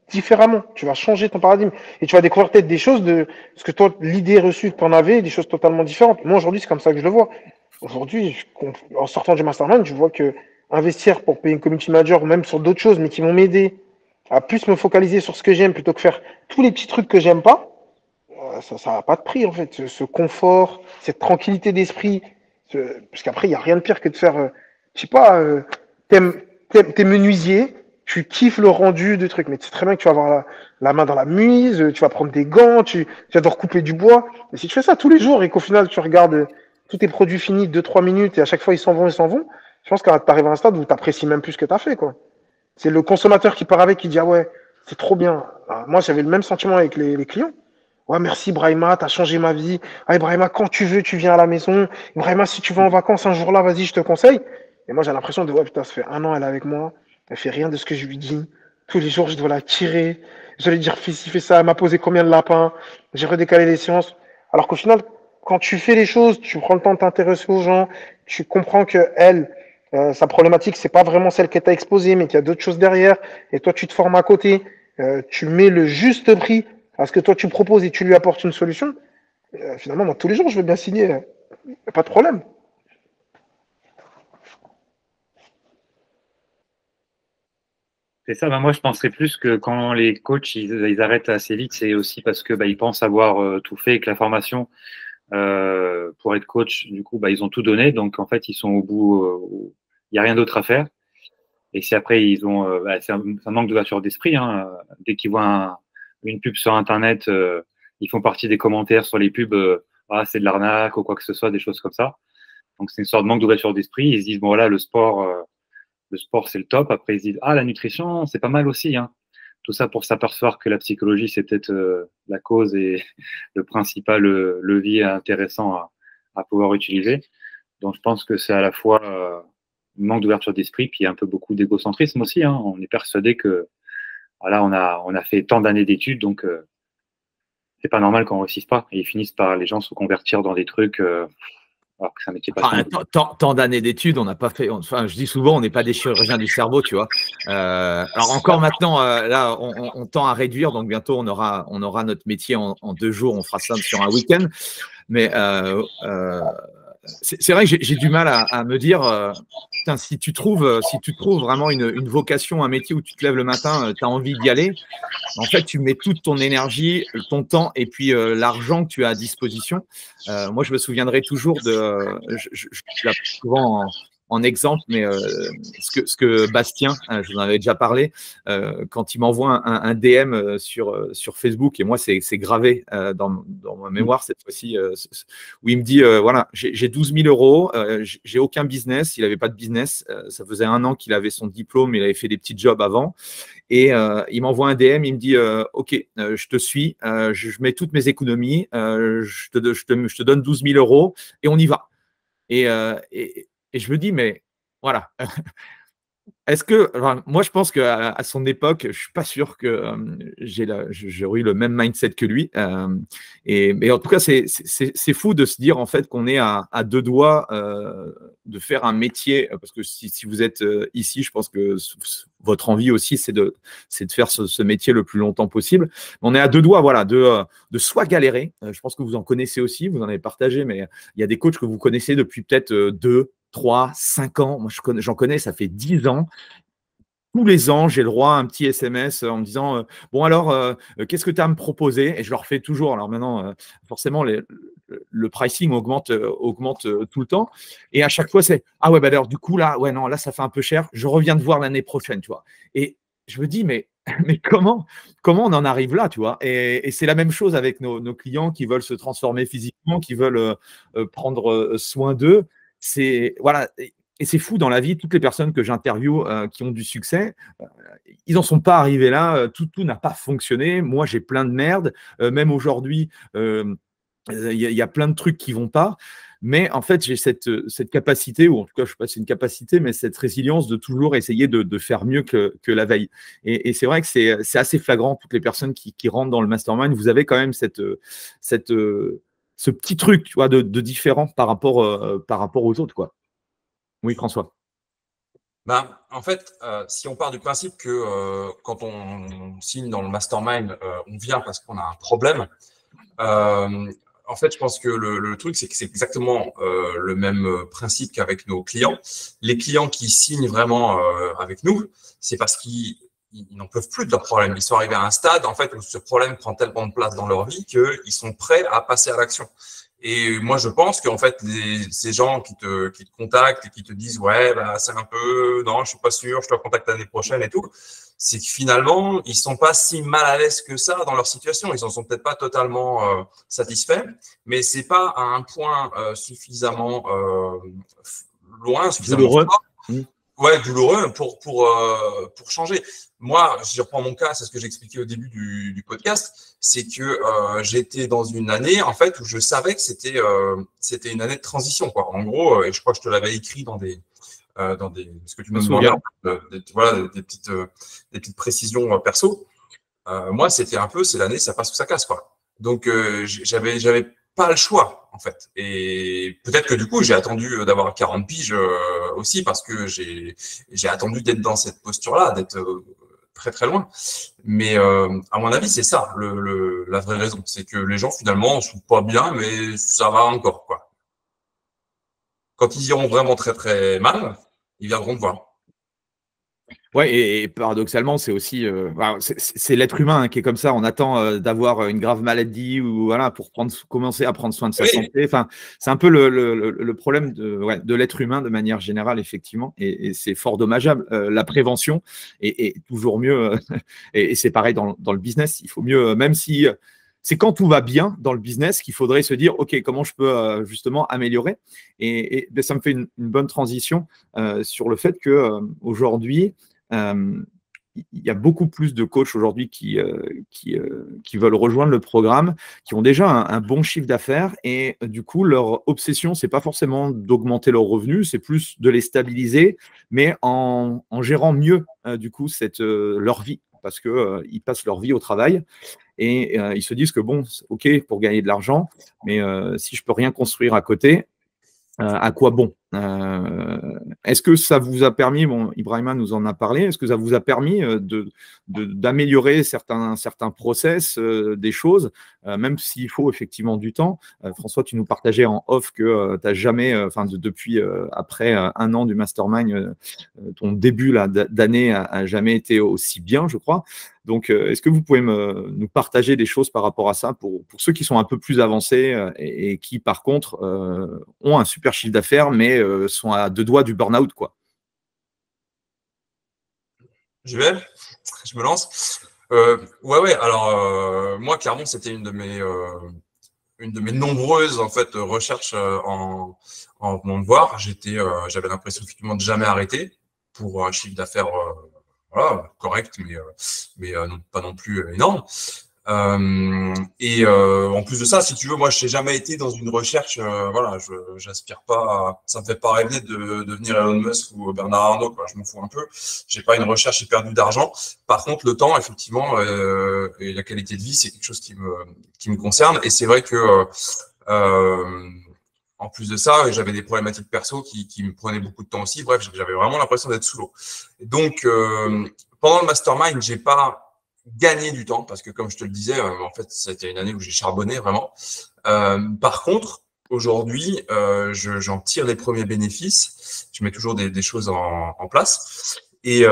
différemment. Tu vas changer ton paradigme et tu vas découvrir peut-être des choses de parce que toi, l'idée reçue que tu en avais, des choses totalement différentes. Moi, aujourd'hui, c'est comme ça que je le vois. Aujourd'hui, en sortant du mastermind, je vois que investir pour payer une community manager ou même sur d'autres choses, mais qui vont m'aider à plus me focaliser sur ce que j'aime plutôt que faire tous les petits trucs que j'aime pas, ça n'a pas de prix en fait. Ce confort, cette tranquillité d'esprit, parce qu'après, il n'y a rien de pire que de faire, je sais pas, t'es menuisier, tu kiffes le rendu de trucs, mais tu sais très bien que tu vas avoir la main dans la mise, tu vas prendre des gants, tu vas devoir couper du bois. Mais si tu fais ça tous les jours et qu'au final, tu regardes tous tes produits finis 2-3 minutes et à chaque fois, ils s'en vont, je pense que tu arrives à un stade où tu apprécies même plus ce que tu as fait, quoi. C'est le consommateur qui part avec qui dit, ah ouais, c'est trop bien. Ah, moi, j'avais le même sentiment avec les clients. Ouais, merci Brahima, t'as changé ma vie. Ah, Brahima, quand tu veux, tu viens à la maison. Brahima, si tu vas en vacances un jour là, vas-y, je te conseille. Et moi, j'ai l'impression de, ouais, putain, ça fait 1 an, elle est avec moi. Elle fait rien de ce que je lui dis. Tous les jours, je dois la tirer. Je dois lui dire, fais ci, fais ça. Elle m'a posé combien de lapins. J'ai redécalé les séances. Alors qu'au final, quand tu fais les choses, tu prends le temps de t'intéresser aux gens, tu comprends que elle, sa problématique, c'est pas vraiment celle qu'elle t'a exposée, mais qu'il y a d'autres choses derrière. Et toi, tu te formes à côté. Tu mets le juste prix à ce que toi tu proposes et tu lui apportes une solution. Finalement, moi, tous les jours, je veux bien signer. Pas de problème. c'est ça. Bah, moi, je penserais plus que quand les coachs ils arrêtent assez vite, c'est aussi parce que bah, ils pensent avoir tout fait et que la formation pour être coach, du coup, bah, ils ont tout donné. Donc, en fait, ils sont au bout. Il n'y a rien d'autre à faire. Et si après, ils ont. Bah, c'est un manque d'ouverture d'esprit. Hein. Dès qu'ils voient une pub sur Internet, ils font partie des commentaires sur les pubs. Ah, c'est de l'arnaque ou quoi que ce soit, des choses comme ça. Donc, c'est une sorte de manque d'ouverture d'esprit. Ils se disent, bon, voilà, le sport, c'est le top. Après, ils se disent, ah, la nutrition, c'est pas mal aussi. Hein. Tout ça pour s'apercevoir que la psychologie, c'est peut-être la cause et le principal levier intéressant à pouvoir utiliser. Donc, je pense que c'est à la fois un manque d'ouverture d'esprit, puis un peu beaucoup d'égocentrisme aussi. Hein. On est persuadé que voilà, on a fait tant d'années d'études, donc c'est pas normal qu'on réussisse pas. Et ils finissent par les gens se convertir dans des trucs alors que c'est un métier Enfin, passion. tant d'années d'études, on n'a pas fait. Enfin, je dis souvent, on n'est pas des chirurgiens du cerveau, tu vois. Alors encore maintenant, là, on tend à réduire, donc bientôt on aura notre métier en 2 jours, on fera ça sur un week-end. Mais c'est vrai que j'ai du mal à me dire, putain, si tu trouves vraiment une vocation, un métier où tu te lèves le matin, tu as envie d'y aller, en fait, tu mets toute ton énergie, ton temps et puis l'argent que tu as à disposition. Moi, je me souviendrai toujours de, je l'ai souvent en exemple, mais ce que Bastien, je vous en avais déjà parlé, quand il m'envoie un DM sur Facebook, et moi, c'est gravé dans ma mémoire cette fois-ci, où il me dit, voilà, j'ai 12 000 euros, j'ai aucun business, il n'avait pas de business, ça faisait 1 an qu'il avait son diplôme, il avait fait des petits jobs avant, et il m'envoie un DM, il me dit, OK, je te suis, je mets toutes mes économies, je te donne 12 000 euros, et on y va. Et je me dis, mais voilà. Est-ce que, enfin, moi, je pense qu'à son époque, je ne suis pas sûr que j'aurais eu le même mindset que lui. Mais en tout cas, c'est fou de se dire en fait qu'on est à 2 doigts de faire un métier. Parce que si vous êtes ici, je pense que votre envie aussi, c'est de faire ce métier le plus longtemps possible. On est à 2 doigts, voilà, de soit galérer. Je pense que vous en connaissez aussi, vous en avez partagé, mais il y a des coachs que vous connaissez depuis peut-être 2, 3, 5 ans. Moi, j'en connais, ça fait 10 ans. Tous les ans, j'ai le droit à un petit SMS en me disant bon, alors, qu'est-ce que tu as à me proposer? Et je leur fais toujours. Alors maintenant, forcément, le pricing augmente tout le temps. Et à chaque fois, c'est ah ouais, bah alors, du coup, là, ouais, non, là, ça fait un peu cher. Je reviens te voir l'année prochaine, tu vois. Et je me dis, mais comment on en arrive là, tu vois? Et c'est la même chose avec nos clients qui veulent se transformer physiquement, qui veulent prendre soin d'eux. C'est voilà, et c'est fou dans la vie, toutes les personnes que j'interviewe qui ont du succès, ils n'en sont pas arrivés là, tout n'a pas fonctionné. Moi, j'ai plein de merde. Même aujourd'hui, y a plein de trucs qui vont pas. Mais en fait, j'ai cette capacité, ou en tout cas, je ne sais pas si c'est une capacité, mais cette résilience de toujours essayer de faire mieux que la veille. Et c'est vrai que c'est assez flagrant, toutes les personnes qui rentrent dans le mastermind, vous avez quand même ce petit truc, tu vois, de différent par rapport aux autres, quoi. Oui, François. Ben, en fait, si on part du principe que quand on signe dans le mastermind, on vient parce qu'on a un problème, en fait, je pense que le truc, c'est que c'est exactement le même principe qu'avec nos clients. Les clients qui signent vraiment avec nous, c'est parce qu'ils n'en peuvent plus de leur problème. Ils sont arrivés à un stade, en fait, où ce problème prend tellement de place dans leur vie qu'ils sont prêts à passer à l'action. Et moi, je pense qu'en fait, ces gens qui te contactent et qui te disent « Ouais, bah, c'est un peu… Non, je suis pas sûr, je te contacte l'année prochaine et tout », c'est que finalement, ils sont pas si mal à l'aise que ça dans leur situation. Ils en sont peut-être pas totalement satisfaits, mais c'est pas à un point suffisamment loin, suffisamment fort. Ouais, douloureux pour changer. Moi, je reprends mon cas, c'est ce que j'expliquais au début du podcast, c'est que j'étais dans une année en fait où je savais que c'était une année de transition, quoi. En gros, et je crois que je te l'avais écrit dans des ce que tu me demandais, voilà, des petites précisions perso. Moi, c'était un peu, c'est l'année, ça passe ou ça casse, quoi. Donc, j'avais pas le choix, en fait. Et peut-être que du coup, j'ai attendu d'avoir 40 piges aussi parce que j'ai attendu d'être dans cette posture-là, d'être très, très loin. Mais à mon avis, c'est ça, la vraie raison. C'est que les gens, finalement, sont pas bien, mais ça va encore, quoi. Quand ils iront vraiment très, très mal, ils viendront te voir. Ouais, et paradoxalement, c'est aussi c'est l'être humain qui est comme ça. On attend d'avoir une grave maladie ou voilà pour commencer à prendre soin de sa santé. Enfin, c'est un peu le problème de l'être humain de manière générale, effectivement, et c'est fort dommageable. La prévention est toujours mieux, et c'est pareil dans le business. Il faut mieux, même si c'est quand tout va bien dans le business qu'il faudrait se dire, OK, comment je peux justement améliorer. Et ça me fait une bonne transition sur le fait que aujourd'hui, il y a beaucoup plus de coachs aujourd'hui qui veulent rejoindre le programme, qui ont déjà un bon chiffre d'affaires et du coup, leur obsession, c'est pas forcément d'augmenter leurs revenus, c'est plus de les stabiliser, mais en gérant mieux du coup leur vie parce qu'ils passent leur vie au travail. Et ils se disent que bon, OK pour gagner de l'argent, mais si je peux rien construire à côté, à quoi bon? Est-ce que ça vous a permis, bon, Ibrahima nous en a parlé, est-ce que ça vous a permis d'améliorer certains process, des choses, même s'il faut effectivement du temps? François, tu nous partageais en off que tu n'as jamais, depuis après un an du mastermind, ton début d'année a jamais été aussi bien, je crois. Donc, est-ce que vous pouvez nous partager des choses par rapport à ça pour ceux qui sont un peu plus avancés et qui, par contre, ont un super chiffre d'affaires, mais sont à 2 doigts du burn-out, quoi? Je me lance. Ouais. Alors, moi, clairement, c'était une de mes nombreuses en fait recherches en venant me voir. J'avais l'impression effectivement de jamais arrêter pour un chiffre d'affaires voilà, correct, mais pas non plus énorme. En plus de ça, si tu veux, moi, je n'ai jamais été dans une recherche. Voilà, j'aspire pas. Ça me fait pas rêver de devenir Elon Musk ou Bernard Arnault, quoi. Je m'en fous un peu. J'ai pas une recherche éperdue d'argent. Par contre, le temps, effectivement, et la qualité de vie, c'est quelque chose qui me concerne. Et c'est vrai que en plus de ça, j'avais des problématiques perso qui me prenaient beaucoup de temps aussi. Bref, j'avais vraiment l'impression d'être sous l'eau. Donc, pendant le mastermind, j'ai pas gagné du temps parce que, comme je te le disais, en fait, c'était une année où j'ai charbonné vraiment. Par contre, aujourd'hui, j'en tire les premiers bénéfices. Je mets toujours des choses en place. Et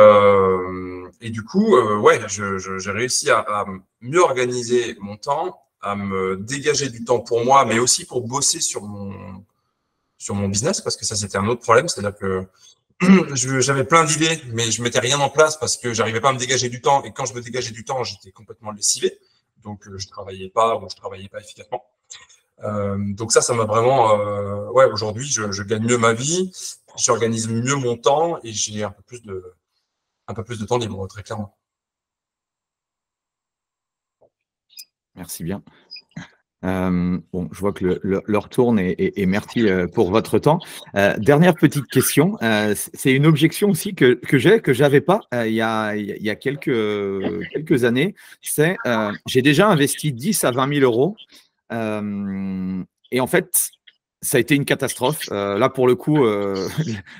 du coup, ouais, j'ai réussi à mieux organiser mon temps, à me dégager du temps pour moi, mais aussi pour bosser sur mon business, parce que ça, c'était un autre problème. C'est-à-dire que j'avais plein d'idées, mais je mettais rien en place parce que j'arrivais pas à me dégager du temps. Et quand je me dégageais du temps, j'étais complètement lessivé. Donc, je travaillais pas efficacement. Donc ça m'a vraiment… ouais, aujourd'hui, je gagne mieux ma vie, j'organise mieux mon temps et j'ai un peu plus de temps libre, très clairement. Merci bien. Bon, je vois que l'heure tourne et merci pour votre temps. Dernière petite question. C'est une objection aussi que j'avais pas il y a quelques années. C'est j'ai déjà investi 10 à 20 000 euros et en fait, ça a été une catastrophe. Là, pour le coup,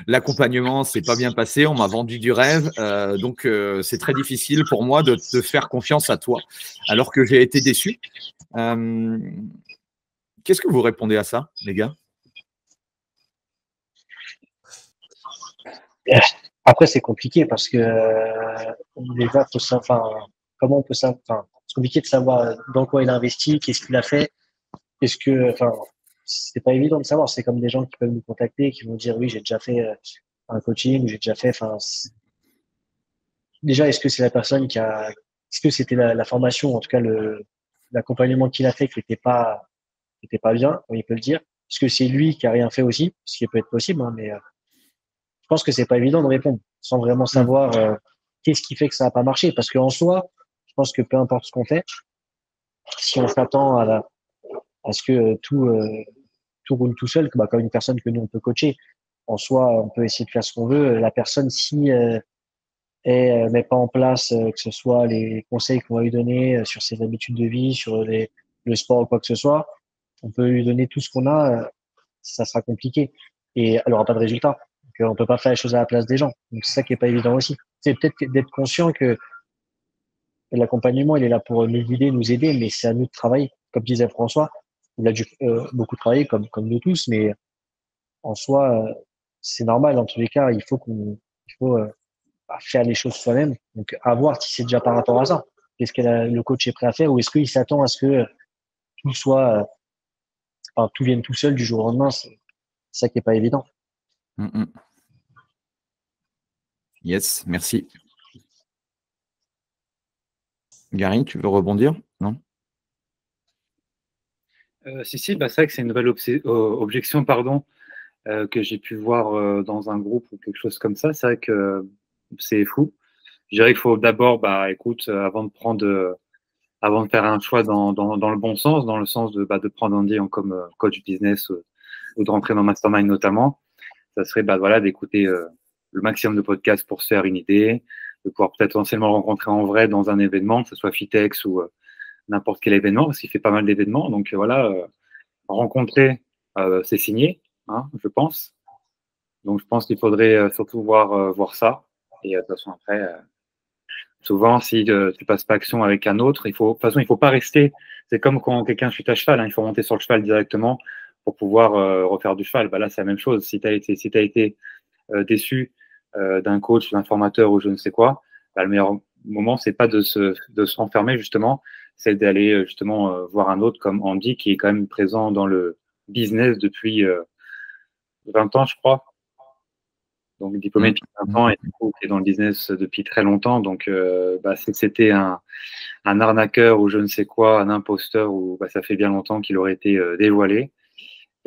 l'accompagnement s'est pas bien passé. On m'a vendu du rêve. Donc, c'est très difficile pour moi de faire confiance à toi alors que j'ai été déçu. Qu'est-ce que vous répondez à ça, les gars? Après, c'est compliqué parce que déjà, comment on peut savoir, c'est compliqué de savoir dans quoi il a investi, qu'est-ce qu'il a fait, c'est pas évident de savoir. C'est comme des gens qui peuvent nous contacter, qui vont dire oui, j'ai déjà fait un coaching, j'ai déjà fait, déjà, est-ce que c'est la personne est-ce que c'était la formation, en tout cas l'accompagnement qu'il a fait qui était pas bien, comme il peut le dire. Est-ce que c'est lui qui a rien fait aussi, ce qui peut être possible, hein, mais je pense que c'est pas évident de répondre sans vraiment savoir qu'est-ce qui fait que ça n'a pas marché. Parce qu'en soi, je pense que peu importe ce qu'on fait, si on s'attend à ce que tout roule tout seul, comme une personne que nous on peut coacher, en soi, on peut essayer de faire ce qu'on veut. La personne, si elle met pas en place, que ce soit les conseils qu'on va lui donner sur ses habitudes de vie, sur le sport ou quoi que ce soit, on peut lui donner tout ce qu'on a, ça sera compliqué et elle aura pas de résultat. Donc, on peut pas faire les choses à la place des gens. Donc, c'est ça qui est pas évident aussi. C'est peut-être d'être conscient que l'accompagnement, il est là pour nous guider, nous aider, mais c'est à nous de travailler. Comme disait François, il a dû beaucoup travailler comme nous tous, mais en soi, c'est normal. Dans tous les cas, il faut faire les choses soi-même. Donc, à voir si c'est déjà par rapport à ça. Est-ce que le coach est prêt à faire ou est-ce qu'il s'attend à ce que tout soit, tout vienne tout seul du jour au lendemain? C'est ça qui est pas évident. Yes, merci. Gary, tu veux rebondir? Non? Si, bah, c'est vrai que c'est une nouvelle objection, pardon, que j'ai pu voir dans un groupe ou quelque chose comme ça. C'est vrai que c'est fou. Je dirais qu'il faut d'abord, bah, écoute, avant de faire un choix dans le bon sens, dans le sens de prendre Andy comme coach business ou de rentrer dans Mastermind notamment, ça serait voilà, d'écouter le maximum de podcasts pour se faire une idée, de pouvoir peut-être potentiellement le rencontrer en vrai dans un événement, que ce soit Fitex ou n'importe quel événement, parce qu'il fait pas mal d'événements. Donc voilà, rencontrer, c'est signer, hein, je pense. Donc je pense qu'il faudrait surtout voir ça. Et de toute façon, après, souvent, si tu passes pas action avec un autre, de toute façon, il faut pas rester. C'est comme quand quelqu'un chute à cheval, hein, il faut monter sur le cheval directement pour pouvoir refaire du cheval. Bah là, c'est la même chose. Si tu as été déçu d'un coach, d'un formateur ou je ne sais quoi, bah, le meilleur moment, c'est pas de se renfermer justement, c'est d'aller justement voir un autre comme Andy qui est quand même présent dans le business depuis 20 ans, je crois. Donc diplômé depuis 20 ans et du coup, qui est dans le business depuis très longtemps. Donc si c'était un arnaqueur ou je ne sais quoi, un imposteur, ou ça fait bien longtemps qu'il aurait été dévoilé.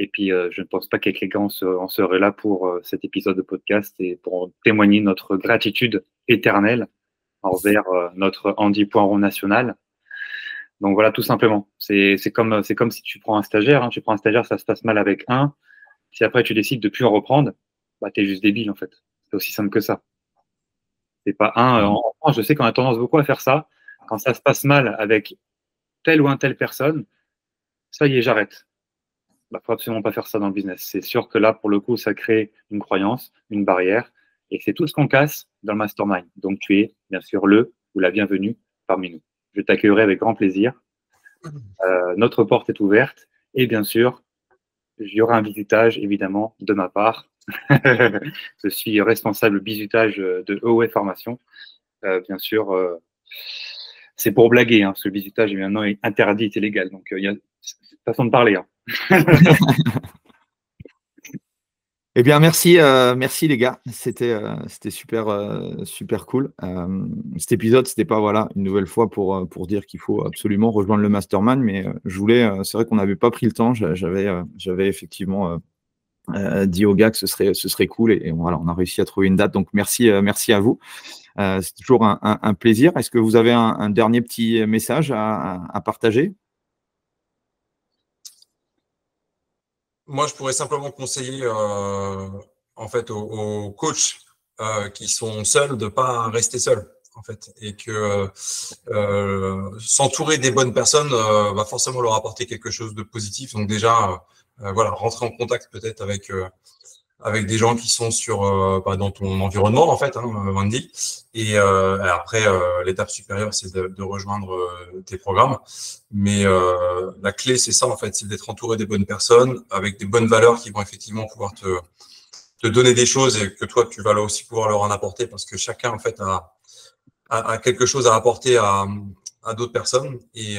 Et puis, je ne pense pas qu'avec les gars, on serait là pour cet épisode de podcast et pour témoigner notre gratitude éternelle envers notre Andy Poiron national. Donc voilà, tout simplement. C'est comme si tu prends un stagiaire. Hein, tu prends un stagiaire, ça se passe mal avec un. Si après tu décides de plus en reprendre, t'es juste débile en fait. C'est aussi simple que ça. C'est pas en France, je sais qu'on a tendance beaucoup à faire ça. Quand ça se passe mal avec telle ou telle personne, ça y est, j'arrête. Faut absolument pas faire ça dans le business. C'est sûr que là, pour le coup, ça crée une croyance, une barrière, et c'est tout ce qu'on casse dans le mastermind. Donc, tu es bien sûr le ou la bienvenue parmi nous. Je t'accueillerai avec grand plaisir. Notre porte est ouverte, et bien sûr, il y aura un bisutage, évidemment, de ma part. Je suis responsable bisutage de EOE Formation. Bien sûr, c'est pour blaguer, hein, ce bisutage est maintenant interdit et illégal. Donc, il y a une façon de parler. Hein. Eh bien, merci les gars. C'était super cool. Cet épisode, c'était pas une nouvelle fois pour dire qu'il faut absolument rejoindre le mastermind, mais c'est vrai qu'on n'avait pas pris le temps. J'avais effectivement dit aux gars que ce serait cool et voilà, on a réussi à trouver une date. Donc merci à vous. C'est toujours un plaisir. Est-ce que vous avez un dernier petit message à partager? Moi, je pourrais simplement conseiller en fait aux coachs qui sont seuls de pas rester seuls en fait, et que s'entourer des bonnes personnes va forcément leur apporter quelque chose de positif. Donc déjà, voilà, rentrer en contact peut-être avec des gens qui sont dans ton environnement en fait, Wendy. Et après, l'étape supérieure, c'est de rejoindre tes programmes. Mais la clé, c'est ça en fait, c'est d'être entouré des bonnes personnes avec des bonnes valeurs qui vont effectivement pouvoir te donner des choses et que toi, tu vas là aussi pouvoir leur en apporter, parce que chacun en fait a quelque chose à apporter à d'autres personnes, et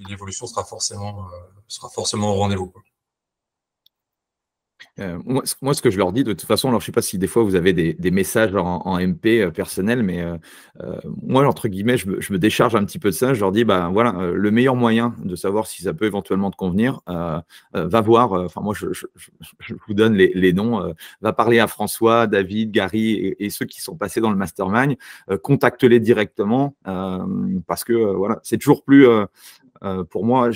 l'évolution sera forcément au rendez-vous, quoi. Moi, ce que je leur dis, de toute façon, alors je sais pas si des fois vous avez des messages en MP personnels, mais moi, entre guillemets, je me décharge un petit peu de ça. Je leur dis, bah voilà, le meilleur moyen de savoir si ça peut éventuellement te convenir, va voir. Enfin, moi, je vous donne les noms. Va parler à François, David, Gary et ceux qui sont passés dans le mastermind. Contacte-les directement, parce que voilà, c'est toujours plus pour moi.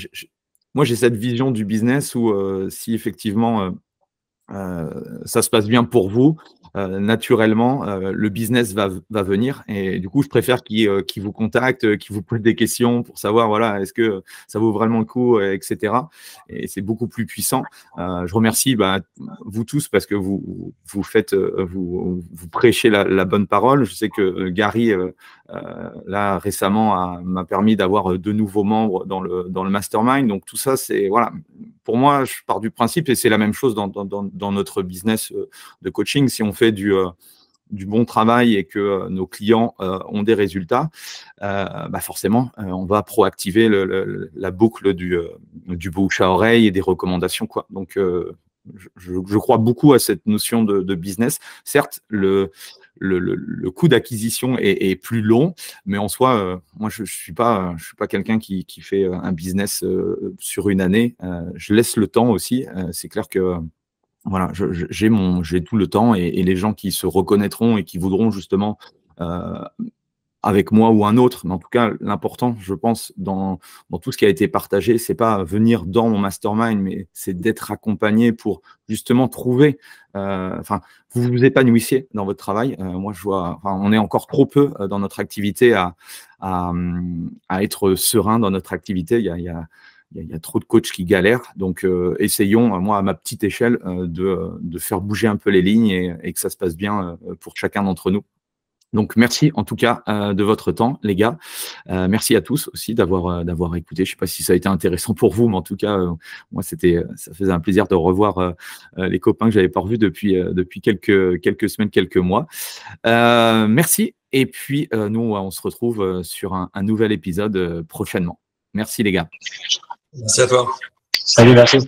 Moi, j'ai cette vision du business où si effectivement ça se passe bien pour vous, naturellement, le business va venir. Et du coup, je préfère qu'ils vous contactent, qu'ils vous posent des questions pour savoir, voilà, est-ce que ça vaut vraiment le coup, etc. Et c'est beaucoup plus puissant. Je remercie vous tous, parce que vous faites, vous prêchez la bonne parole. Je sais que Gary, là, récemment, m'a permis d'avoir 2 nouveaux membres dans le mastermind. Donc, tout ça, c'est, voilà, pour moi, je pars du principe, et c'est la même chose dans notre business de coaching. Si on fait du bon travail et que nos clients ont des résultats, forcément, on va proactiver la boucle du bouche à oreille et des recommandations, quoi. Donc, je crois beaucoup à cette notion de business. Certes, le coût d'acquisition est plus long, mais en soi, moi, je suis pas quelqu'un qui fait un business sur une année. Je laisse le temps aussi. C'est clair que voilà, j'ai tout le temps, et les gens qui se reconnaîtront et qui voudront justement avec moi ou un autre, mais en tout cas, l'important, je pense, dans tout ce qui a été partagé, c'est pas venir dans mon mastermind, mais c'est d'être accompagné pour justement trouver, vous vous épanouissiez dans votre travail. Moi, je vois, on est encore trop peu dans notre activité à être serein dans notre activité. Il y a trop de coachs qui galèrent. Donc, essayons, moi, à ma petite échelle, de faire bouger un peu les lignes et que ça se passe bien pour chacun d'entre nous. Donc, merci en tout cas de votre temps, les gars. Merci à tous aussi d'avoir écouté. Je ne sais pas si ça a été intéressant pour vous, mais en tout cas, moi, ça faisait un plaisir de revoir les copains que je n'avais pas revus depuis quelques semaines, quelques mois. Merci. Et puis, nous, on se retrouve sur un nouvel épisode prochainement. Merci, les gars. Merci à toi. Salut, merci.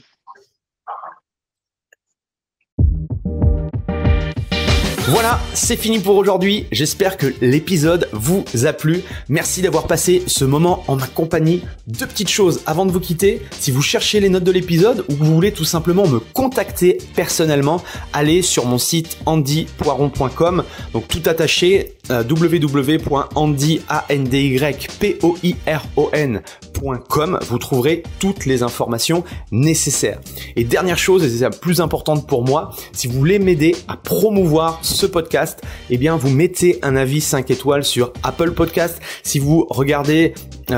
Voilà, c'est fini pour aujourd'hui. J'espère que l'épisode vous a plu. Merci d'avoir passé ce moment en ma compagnie. 2 petites choses avant de vous quitter. Si vous cherchez les notes de l'épisode ou que vous voulez tout simplement me contacter personnellement, allez sur mon site andypoiron.com. Donc tout attaché, www.andypoiron.com. Vous trouverez toutes les informations nécessaires. Et dernière chose, et c'est la plus importante pour moi, si vous voulez m'aider à promouvoir ce podcast, eh bien vous mettez un avis 5 étoiles sur Apple Podcast. Si vous regardez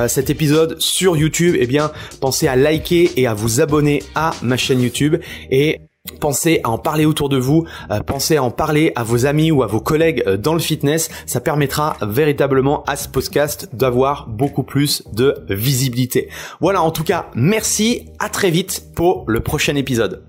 cet épisode sur YouTube, eh bien pensez à liker et à vous abonner à ma chaîne YouTube, et pensez à en parler autour de vous, pensez à en parler à vos amis ou à vos collègues dans le fitness. Ça permettra véritablement à ce podcast d'avoir beaucoup plus de visibilité. Voilà, en tout cas, merci, à très vite pour le prochain épisode.